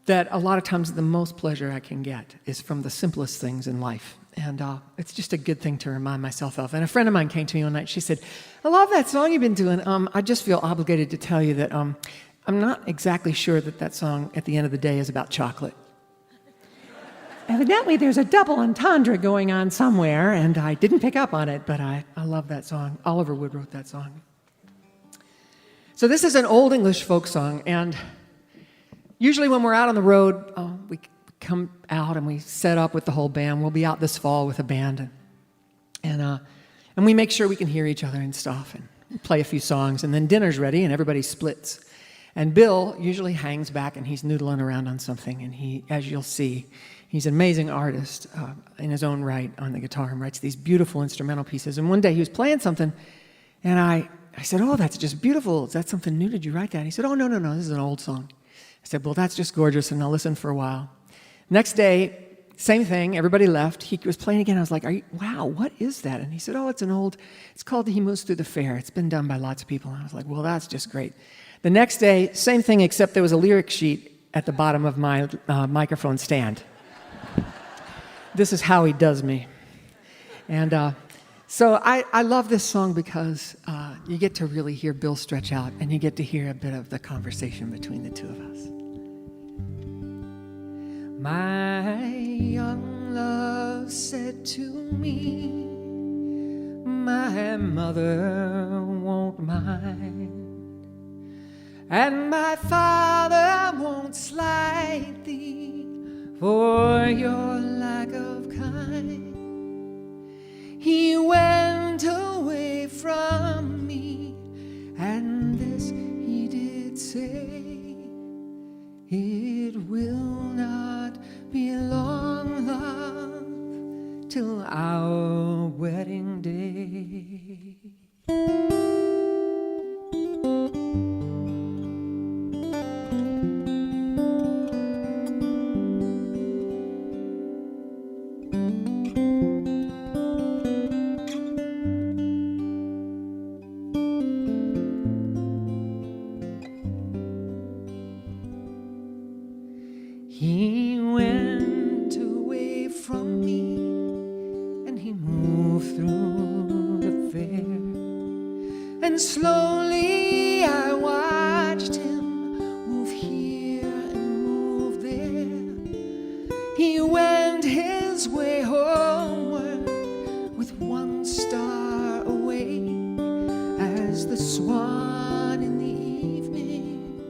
that a lot of times the most pleasure I can get is from the simplest things in life. And it's just a good thing to remind myself of. And a friend of mine came to me one night. She said, I love that song you've been doing. I just feel obligated to tell you that I'm not exactly sure that song at the end of the day is about chocolate. Evidently, there's a double entendre going on somewhere, and I didn't pick up on it, but I love that song. Oliver Wood wrote that song. So this is an old English folk song, and usually when we're out on the road, we come out and we set up with the whole band. We'll be out this fall with a band, and we make sure we can hear each other and stuff, and play a few songs, and then dinner's ready, and everybody splits. And Bill usually hangs back, and he's noodling around on something, and he, as you'll see, he's an amazing artist in his own right on the guitar and writes these beautiful instrumental pieces. And one day he was playing something, and I said, oh, that's just beautiful. Is that something new? Did you write that? And he said, oh, no, this is an old song. I said, well, that's just gorgeous, and I'll listen for a while. Next day, Same thing, everybody left. He was playing again. I was like, wow, what is that? And he said, oh, it's called He Moves Through the Fair. It's been done by lots of people. And I was like, well, that's just great. The next day, same thing, except there was a lyric sheet at the bottom of my microphone stand. This is how he does me. And so I love this song because you get to really hear Bill stretch out, and you get to hear a bit of the conversation between the two of us. My young love said to me, my mother won't mind, and my father won't slight thee for your lack of kind. He went away from me, and this he did say, it will not be long, love, till our wedding day. He went away from me, and he moved through the fair, and slowly I watched him move here and move there. He went his way homeward with one star away, as the swan in the evening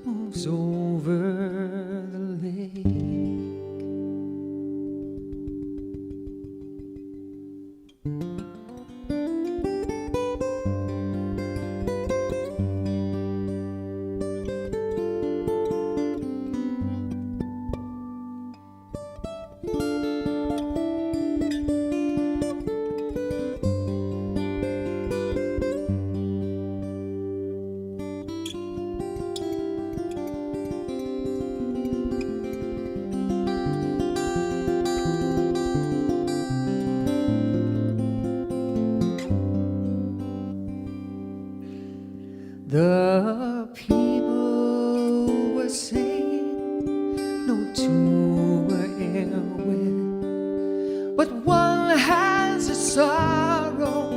moves over the lake. The people were saying no two were ever wed, but one has a sorrow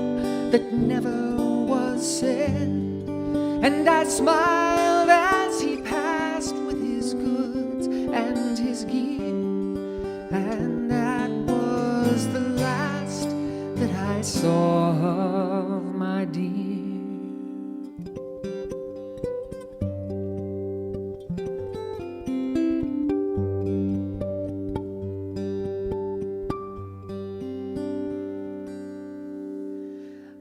that never was said. And I smiled as he passed with his goods and his gear, and that was the last that I saw of my dear.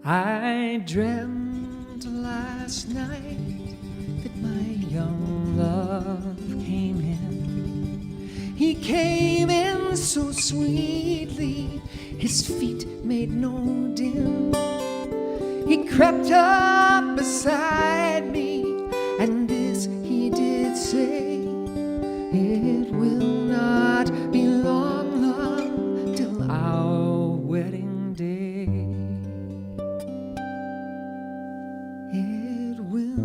I dreamt last night that my young love came in. He came in so sweetly, his feet made no din. He crept up beside me, and this he did say, it will not be long, love, till our wedding day. It will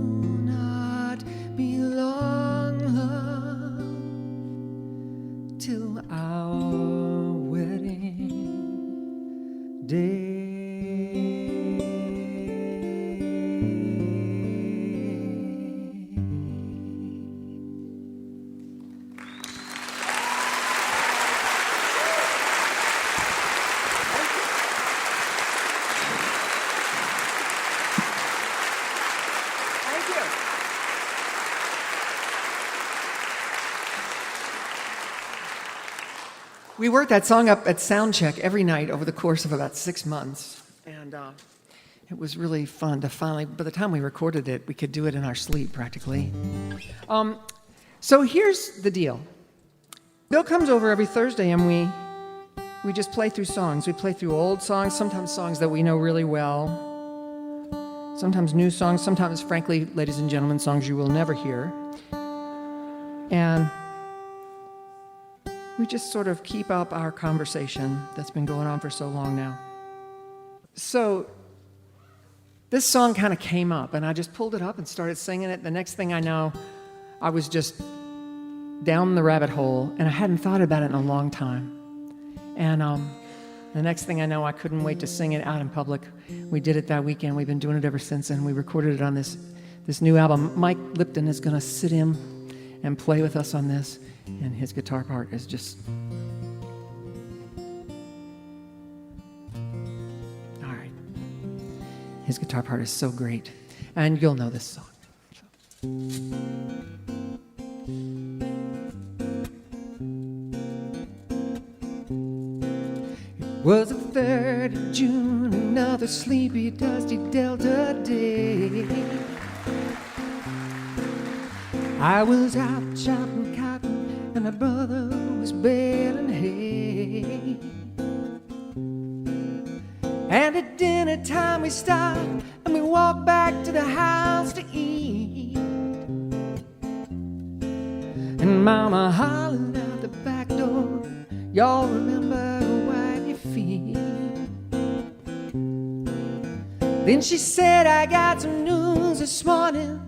not be long, love, till our wedding day. We worked that song up at Soundcheck every night over the course of about 6 months, and it was really fun to finally, by the time we recorded it, we could do it in our sleep practically. So here's the deal. Bill comes over every Thursday, and we just play through songs. We play through old songs, sometimes songs that we know really well, sometimes new songs, sometimes, frankly, ladies and gentlemen, songs you will never hear. And we just sort of keep up our conversation that's been going on for so long now. So this song kind of came up, and I just pulled it up and started singing it. The next thing I know, I was just down the rabbit hole, and I hadn't thought about it in a long time. And the next thing I know, I couldn't wait to sing it out in public. We did it that weekend. We've been doing it ever since, and we recorded it on this new album. Mike Lipton is going to sit in and play with us on this, and his guitar part is just... all right. His guitar part is so great, and you'll know this song. It was the 3rd of June, another sleepy, dusty Delta day. I was out chopping cotton, and my brother was baling hay. And at dinner time we stopped, and we walked back to the house to eat. And Mama hollered out the back door, y'all remember to wipe your feet. Then she said, I got some news this morning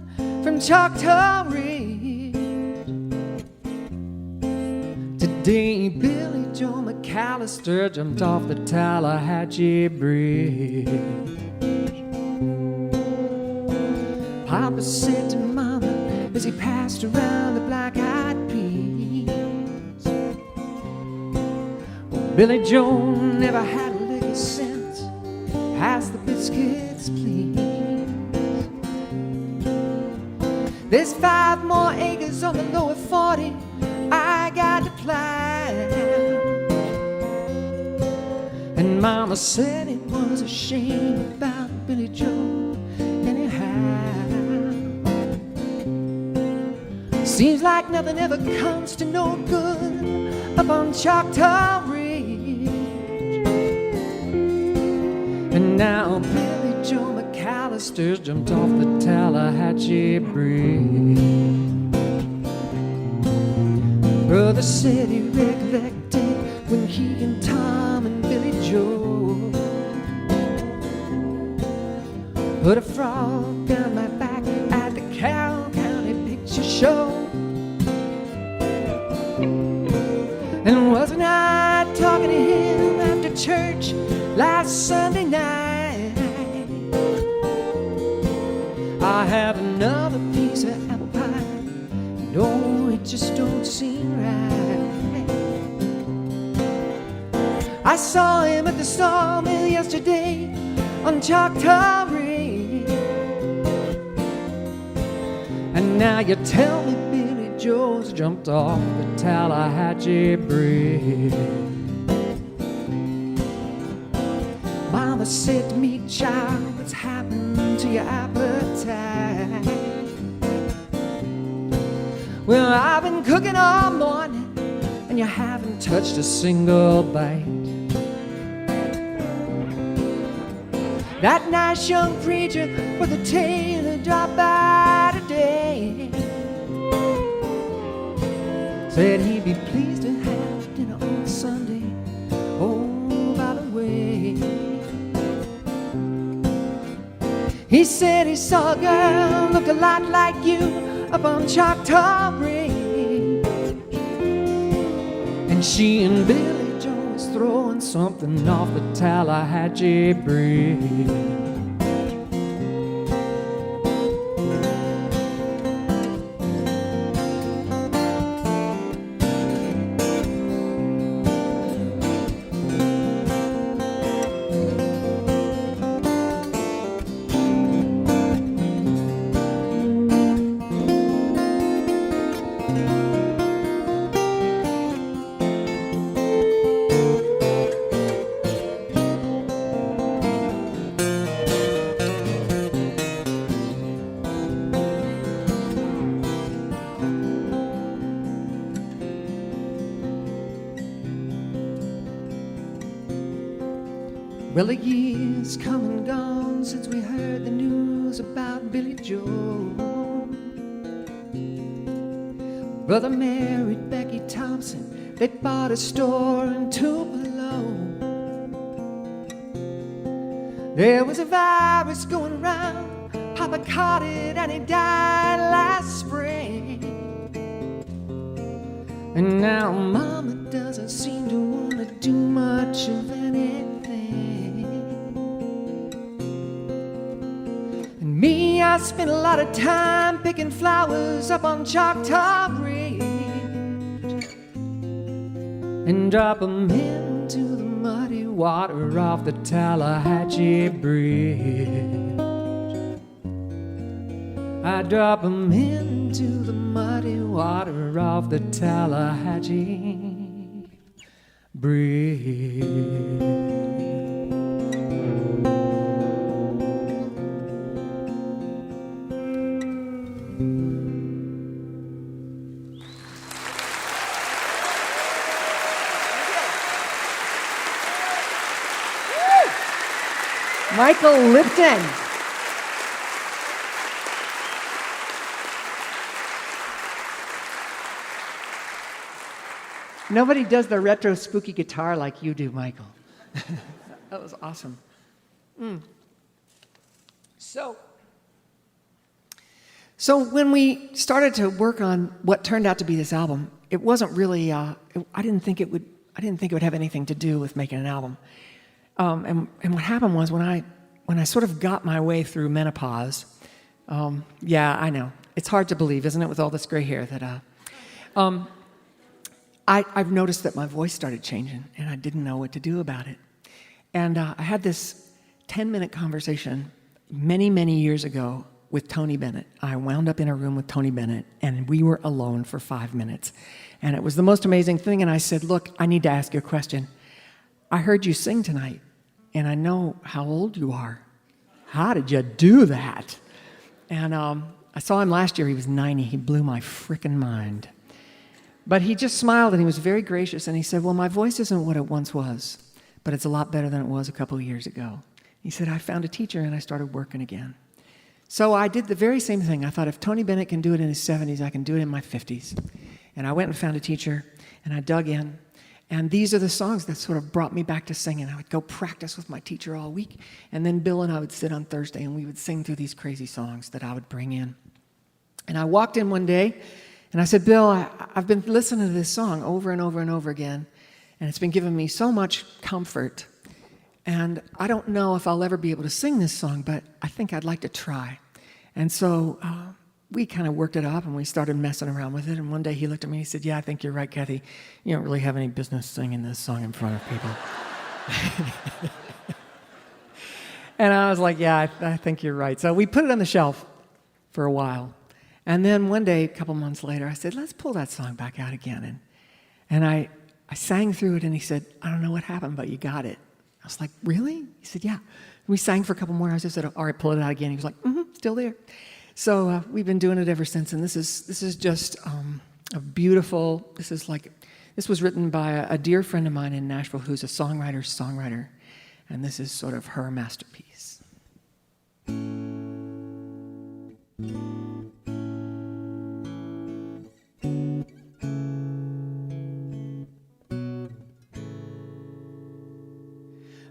from Choctaw Ridge. Today, Billy Joe McAllister jumped off the Tallahatchie Bridge. Papa said to Mama as he passed around the black-eyed peas, well, Billy Joe never had a lick of sense. Pass the biscuits, please. There's 5 more acres on the lower 40 I got to plant. And Mama said it was a shame about Billy Joe anyhow. Seems like nothing ever comes to no good up on Choctaw Ridge. And now Billy Joe McAllister's jumped off the Tallahatchie Bridge. Brother said he recollected when he and Tom and Billy Joe put a frog down my back at the Carroll County Picture Show. And wasn't I talking to him after church last Sunday night? I have another piece of apple pie. No, it just don't seem right. I saw him at the sawmill yesterday on Choctaw Ridge. And now you tell me Billy Joe's jumped off the Tallahatchie Bridge. Mama said to me, child, what's happened to your appetite? Well, I've been cooking all morning, and you haven't touched a single bite. That nice young preacher with a tailor dropped by today. Said he'd be pleased to have dinner on Sunday. Oh, by the way, he said he saw a girl looked a lot like you up on Choctaw Ridge. And she and Billy Joe was throwing something off the Tallahatchie Bridge. Well, a year's come and gone since we heard the news about Billy Joe. Brother married Becky Thompson, They bought a store in Tupelo. There was a virus going around. Papa caught it and he died last spring. And now Mama doesn't seem to want to do much of anything. And me, I spent a lot of time picking flowers up on Choctaw Ridge and drop 'em into the muddy water off the Tallahatchie Bridge. I drop 'em into the muddy water off the Tallahatchie Bridge. Michael Lipton. Nobody does the retro spooky guitar like you do, Michael. That was awesome. So when we started to work on what turned out to be this album, it wasn't really. I didn't think it would have anything to do with making an album. And what happened was when I sort of got my way through menopause. Yeah, I know it's hard to believe, isn't it, with all this gray hair that. I've noticed that my voice started changing, and I didn't know what to do about it. And I had this 10-minute conversation many, many years ago with Tony Bennett. I wound up in a room with Tony Bennett, and we were alone for 5 minutes. And it was the most amazing thing, and I said, look, I need to ask you a question. I heard you sing tonight, and I know how old you are. How did you do that? And I saw him last year. He was 90. He blew my frickin' mind. But he just smiled, and he was very gracious, and he said, well, my voice isn't what it once was, but it's a lot better than it was a couple of years ago. He said, I found a teacher, and I started working again. So I did the very same thing. I thought, if Tony Bennett can do it in his 70s, I can do it in my 50s. And I went and found a teacher, and I dug in. And these are the songs that sort of brought me back to singing. I would go practice with my teacher all week, and then Bill and I would sit on Thursday, and we would sing through these crazy songs that I would bring in. And I walked in one day, and I said, Bill, I've been listening to this song over and over and over again, and it's been giving me so much comfort. And I don't know if I'll ever be able to sing this song, but I think I'd like to try. And so we kind of worked it up, and we started messing around with it. And one day he looked at me and he said, yeah, I think you're right, Kathy. You don't really have any business singing this song in front of people. And I was like, yeah, I think you're right. So we put it on the shelf for a while. And then one day, a couple months later, I said, let's pull that song back out again. And I sang through it, and he said, I don't know what happened, but you got it. I was like, really? He said, yeah. We sang for a couple more hours. I said, all right, pull it out again. He was like, still there. So we've been doing it ever since, and this is just a beautiful, this was written by a dear friend of mine in Nashville who's a songwriter, and this is sort of her masterpiece.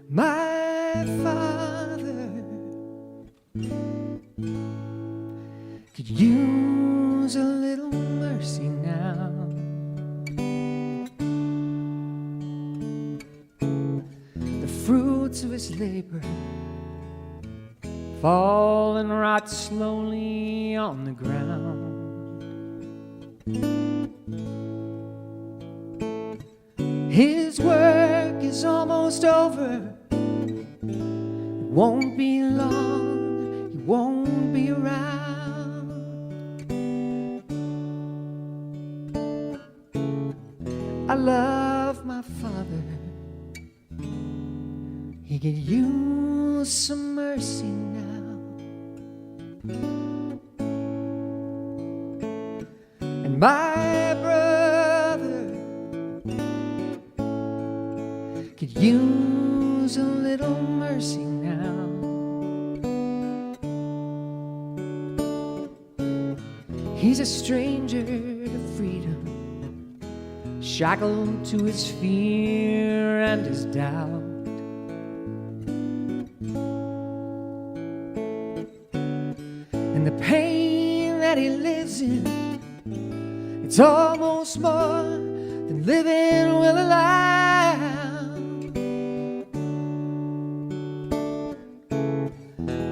My Father could use a little mercy now. The fruits of his labor fall and rot slowly on the ground. His work is almost over. It won't be long, he won't be around. I love my Father. He could use some mercy now. And my brother could use a little mercy now. He's a stranger to freedom, shackled to his fear and his doubt. And the pain that he lives in, it's almost more than living will allow.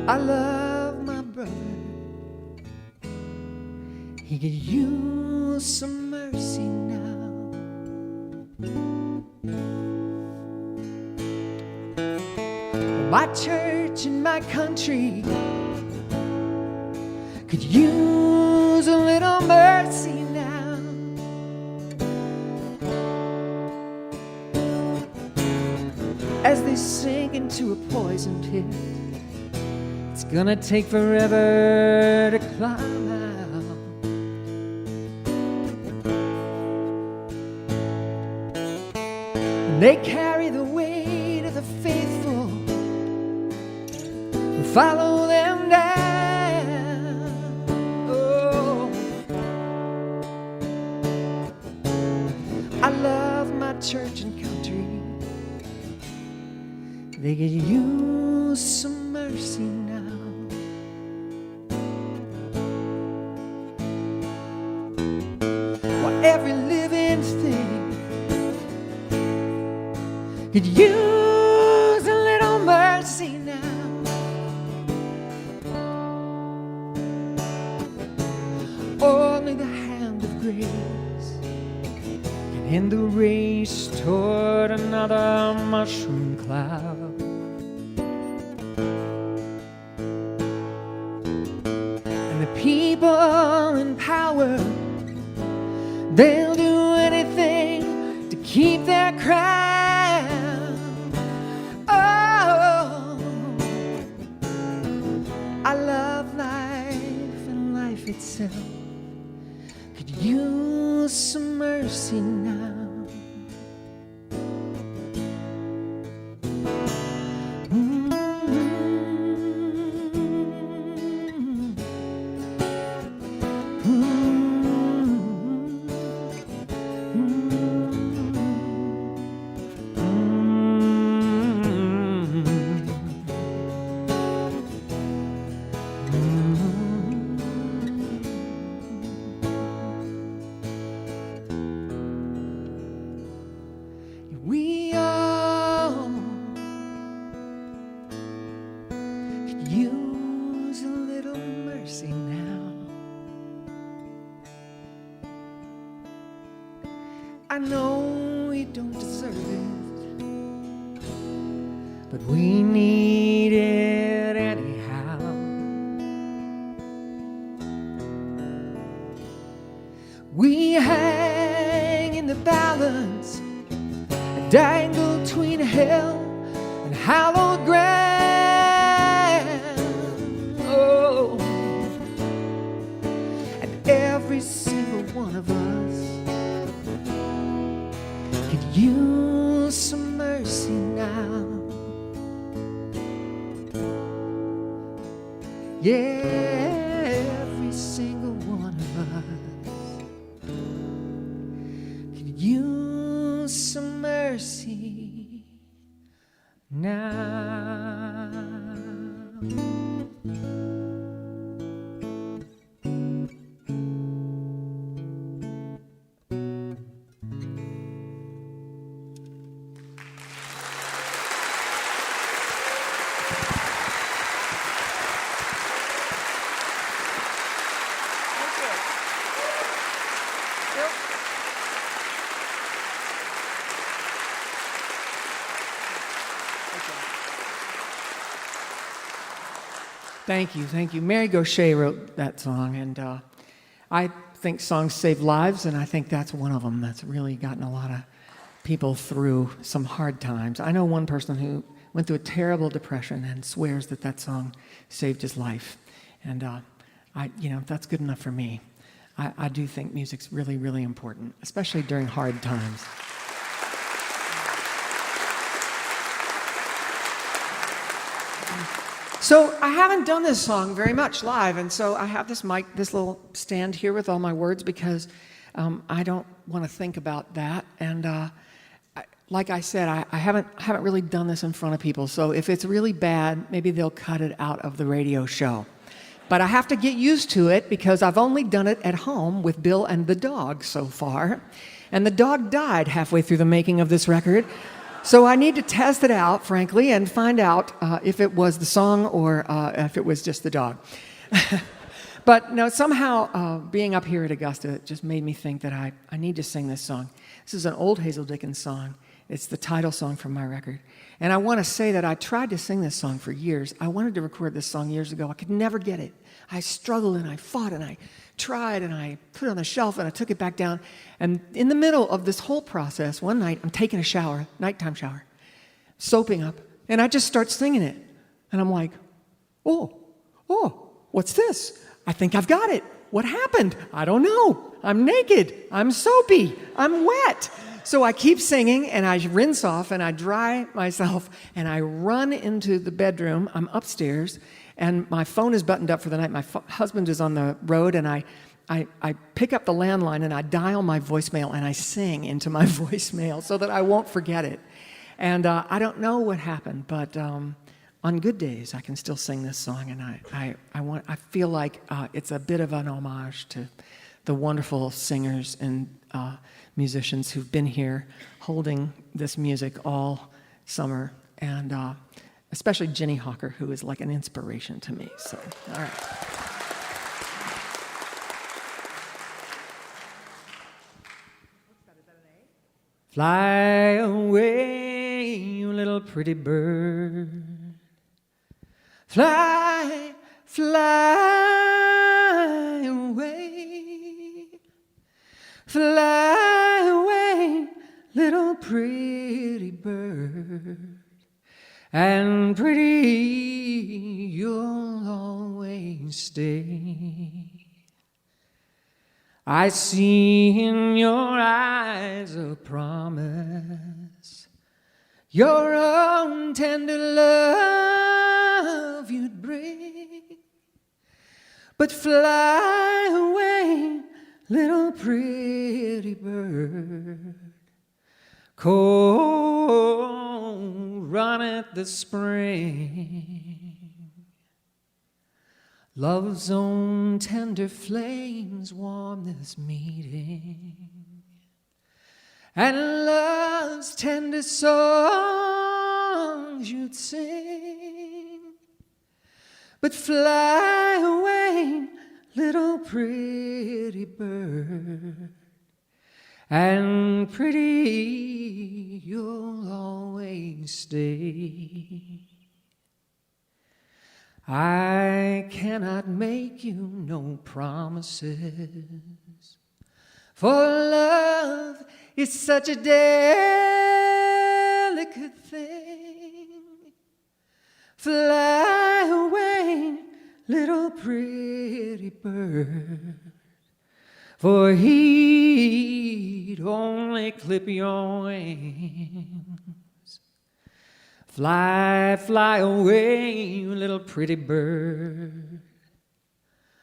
I love my brother. He could use some mercy now. My church and my country could use a little mercy now. As they sink into a poison pit, it's gonna take forever to climb out. And they carry the weight of the faithful who follow them down. Oh, I love my church and country. They could use some mercy now. While every living thing could use a little mercy now. Only the hand of grace can end the race toward another mushroom cloud. And the people in power, they'll do anything to keep their crown. Oh, I love life, and life itself could use some mercy now. We all could use a little mercy now. I know we don't deserve it, but we need it anyhow. We hang in the balance, dangle between hell and hallowed ground. Oh, and every single one of us could use some mercy now. Yeah, every single one of us could use some mercy now. Thank you, thank you. Mary Gaucher wrote that song, and I think songs save lives, and I think that's one of them that's really gotten a lot of people through some hard times. I know one person who went through a terrible depression and swears that that song saved his life, and that's good enough for me. I do think music's really, really important, especially during hard times. So I haven't done this song very much live, and so I have this mic, this little stand here with all my words, because I don't want to think about that. And like I said, I haven't really done this in front of people. So if it's really bad, maybe they'll cut it out of the radio show. But I have to get used to it because I've only done it at home with Bill and the dog so far. And the dog died halfway through the making of this record. So I need to test it out, frankly, and find out if it was the song or if it was just the dog. But no, somehow being up here at Augusta just made me think that I need to sing this song. This is an old Hazel Dickens song. It's the title song from my record. And I want to say that I tried to sing this song for years. I wanted to record this song years ago. I could never get it. I struggled and I fought and I tried and I put it on the shelf and I took it back down. And in the middle of this whole process, one night I'm taking a shower, nighttime shower, soaping up, and I just start singing it. And I'm like, oh, what's this? I think I've got it. What happened? I don't know. I'm naked. I'm soapy. I'm wet. So I keep singing, and I rinse off, and I dry myself, and I run into the bedroom. I'm upstairs, and my phone is buttoned up for the night. My husband is on the road, and I pick up the landline, and I dial my voicemail, and I sing into my voicemail so that I won't forget it. And I don't know what happened, but on good days, I can still sing this song, and I feel like it's a bit of an homage to the wonderful singers and musicians who've been here holding this music all summer, and especially Ginny Hawker, who is like an inspiration to me. So, all right. Fly away, you little pretty bird. Fly, fly away. Fly away, little pretty bird. And pretty you'll always stay. I see in your eyes a promise, your own tender love you'd bring. But fly away, little pretty bird. Cold runneth the spring. Love's own tender flames warm this meeting, and love's tender songs you'd sing. But fly away, little pretty bird, and pretty you'll always stay. I cannot make you no promises, for love is such a delicate thing. Fly away, little pretty bird, for he'd only clip your wings. Fly, fly away, you little pretty bird.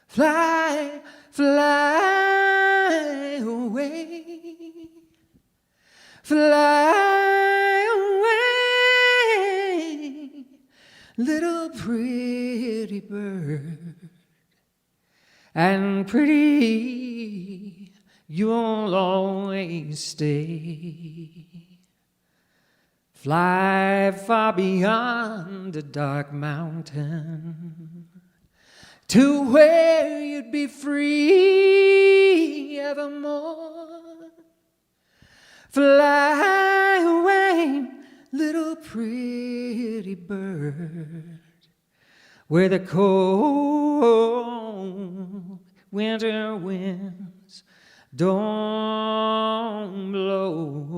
Fly, fly away. Fly away, little pretty bird. And pretty you'll always stay. Fly far beyond the dark mountain, to where you'd be free evermore. Fly away, little pretty bird, where the cold winter winds don't blow.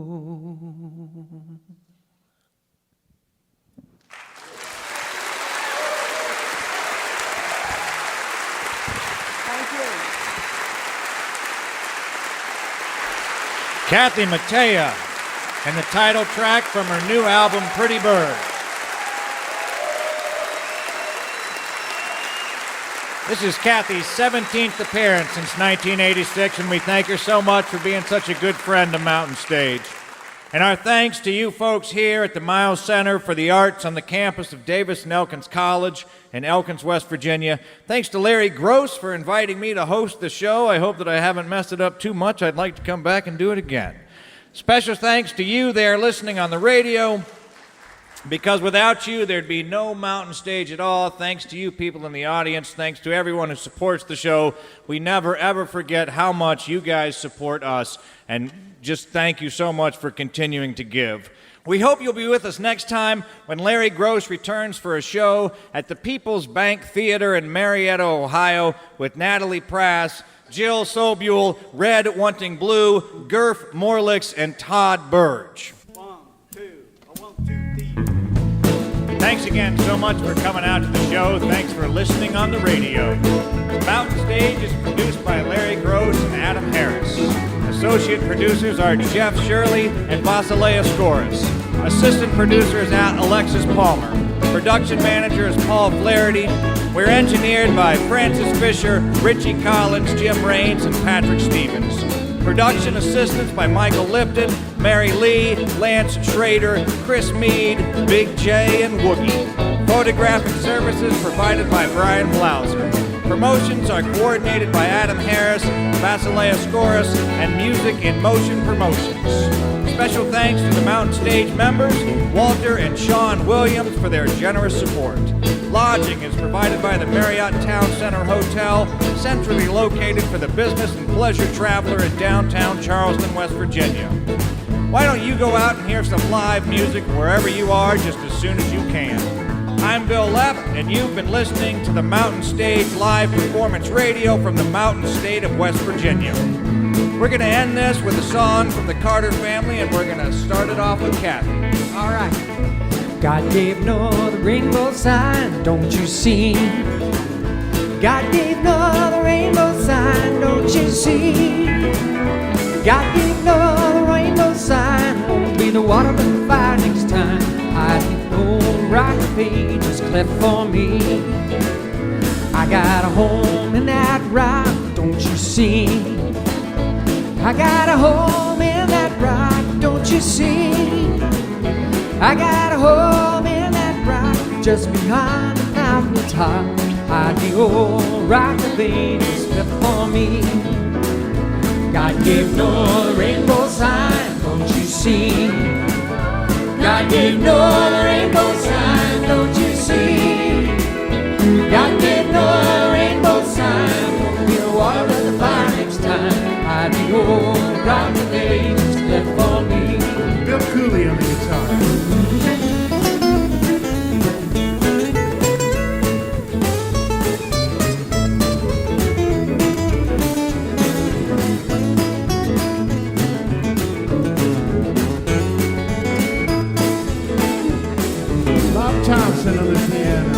Kathy Mattea and the title track from her new album, Pretty Bird. This is Kathy's 17th appearance since 1986, and we thank her so much for being such a good friend of Mountain Stage. And our thanks to you folks here at the Miles Center for the Arts on the campus of Davis and Elkins College in Elkins, West Virginia. Thanks to Larry Gross for inviting me to host the show. I hope that I haven't messed it up too much. I'd like to come back and do it again. Special thanks to you there listening on the radio, because without you, there'd be no Mountain Stage at all. Thanks to you people in the audience. Thanks to everyone who supports the show. We never, ever forget how much you guys support us, and just thank you so much for continuing to give. We hope you'll be with us next time when Larry Gross returns for a show at the People's Bank Theater in Marietta, Ohio, with Natalie Prass, Jill Sobule, Red Wanting Blue, Gerf Morlix, and Todd Burge. Thanks again so much for coming out to the show. Thanks for listening on the radio. Mountain Stage is produced by Larry Gross and Adam Harris. Associate producers are Jeff Shirley and Vasilea Skoris. Assistant producer is Alexis Palmer. Production manager is Paul Flaherty. We're engineered by Francis Fisher, Richie Collins, Jim Raines, and Patrick Stevens. Production assistance by Michael Lipton, Mary Lee, Lance Schrader, Chris Mead, Big J, and Woogie. Photographic services provided by Brian Blauser. Promotions are coordinated by Adam Harris, Vasilea Skoris, and Music in Motion Promotions. Special thanks to the Mountain Stage members, Walter and Sean Williams, for their generous support. Lodging is provided by the Marriott Town Center Hotel, centrally located for the business and pleasure traveler in downtown Charleston, West Virginia. Why don't you go out and hear some live music wherever you are just as soon as you can? I'm Bil Lepp, and you've been listening to the Mountain Stage Live Performance Radio from the Mountain State of West Virginia. We're going to end this with a song from the Carter family, and we're going to start it off with Kathy. All right. God gave Noah the rainbow sign, don't you see? God gave Noah the rainbow sign, don't you see? God gave Noah the rainbow sign, won't be the water but the fire next time. I think the old rock page is cleft for me. I got a home in that rock, don't you see? I got a home in that rock, don't you see? I got a home in that rock just behind the mountain top. I the old rock of ages left for me. God gave Noah the rainbow sign, don't you see? God gave Noah the rainbow sign, don't you see? God gave Noah the rainbow sign, won't be the water but the fire next time. I the old rock of ages left for me. Bill Cooley on the guitar. Bob Thompson on the piano.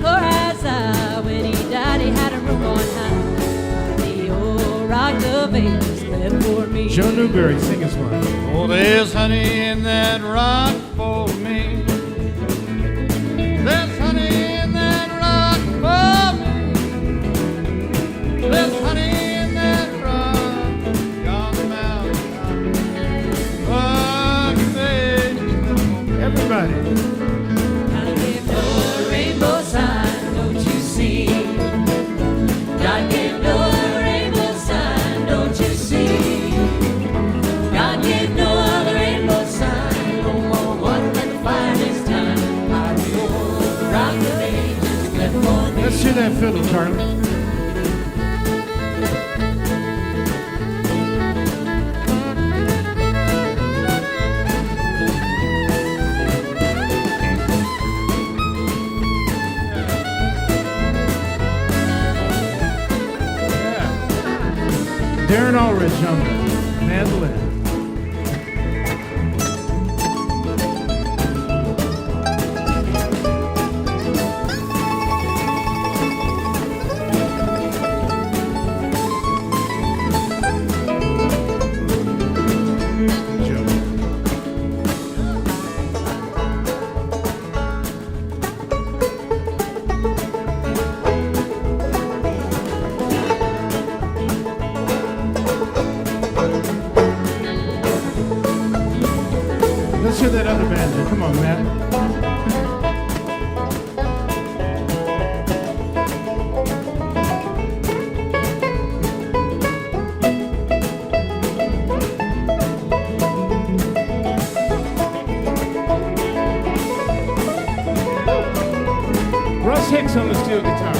Poor me. Joe Newberry, sing us one. Oh, there's honey in that rock for me. There's honey in that rock for me. There's honey in that rock on the mountain. Everybody. God gave Noah a rainbow sign, don't you see? God gave Noah a rainbow sign, don't you see? God gave Noah the rainbow sign, no more water like the fire this time. I know the rock of ages left for me. Let's hear that fiddle, Charlie. Darin Aldridge on the mandolin. Let's hear that other banjo. Come on, Matt. Russ Hicks on the steel guitar.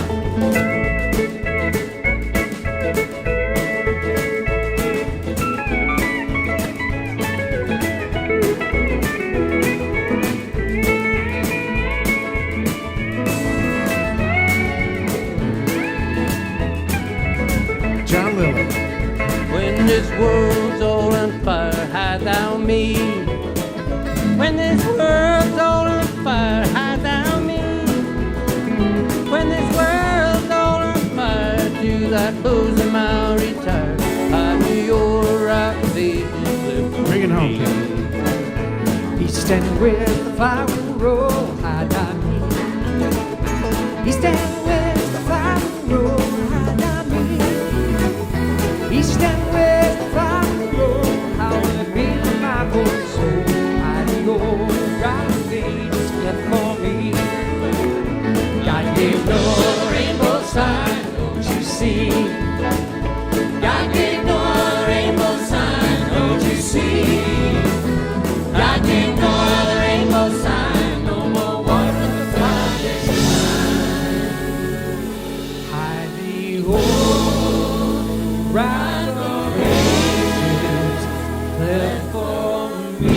John Lilly. When this world's all on fire, hide thou me. When this world's all on fire, hide thou me. When this world's all on fire, to thy bosom I'll retire. Hide me your rock of ages left for Bring it home, me. Kevin. He's standing with the fire will roll, hide not me. He's standing with the fire will roll, hide not me. He's standing with the fire will roll, how will it be with my poor soul? Hide your rock of ages left for me. God gave Noah a rainbow sign, don't you see? God gave Noah a rainbow sign, don't you see? God gave Noah the rainbow sign, no more water in the fire this time. Hide the old rock of ages left for me.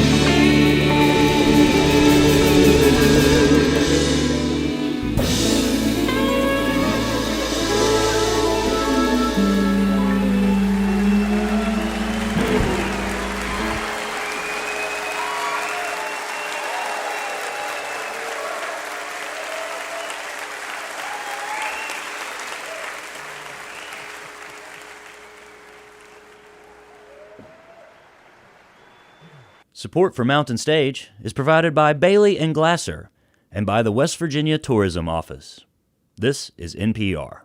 Support for Mountain Stage is provided by Bailey and Glasser and by the West Virginia Tourism Office. This is NPR.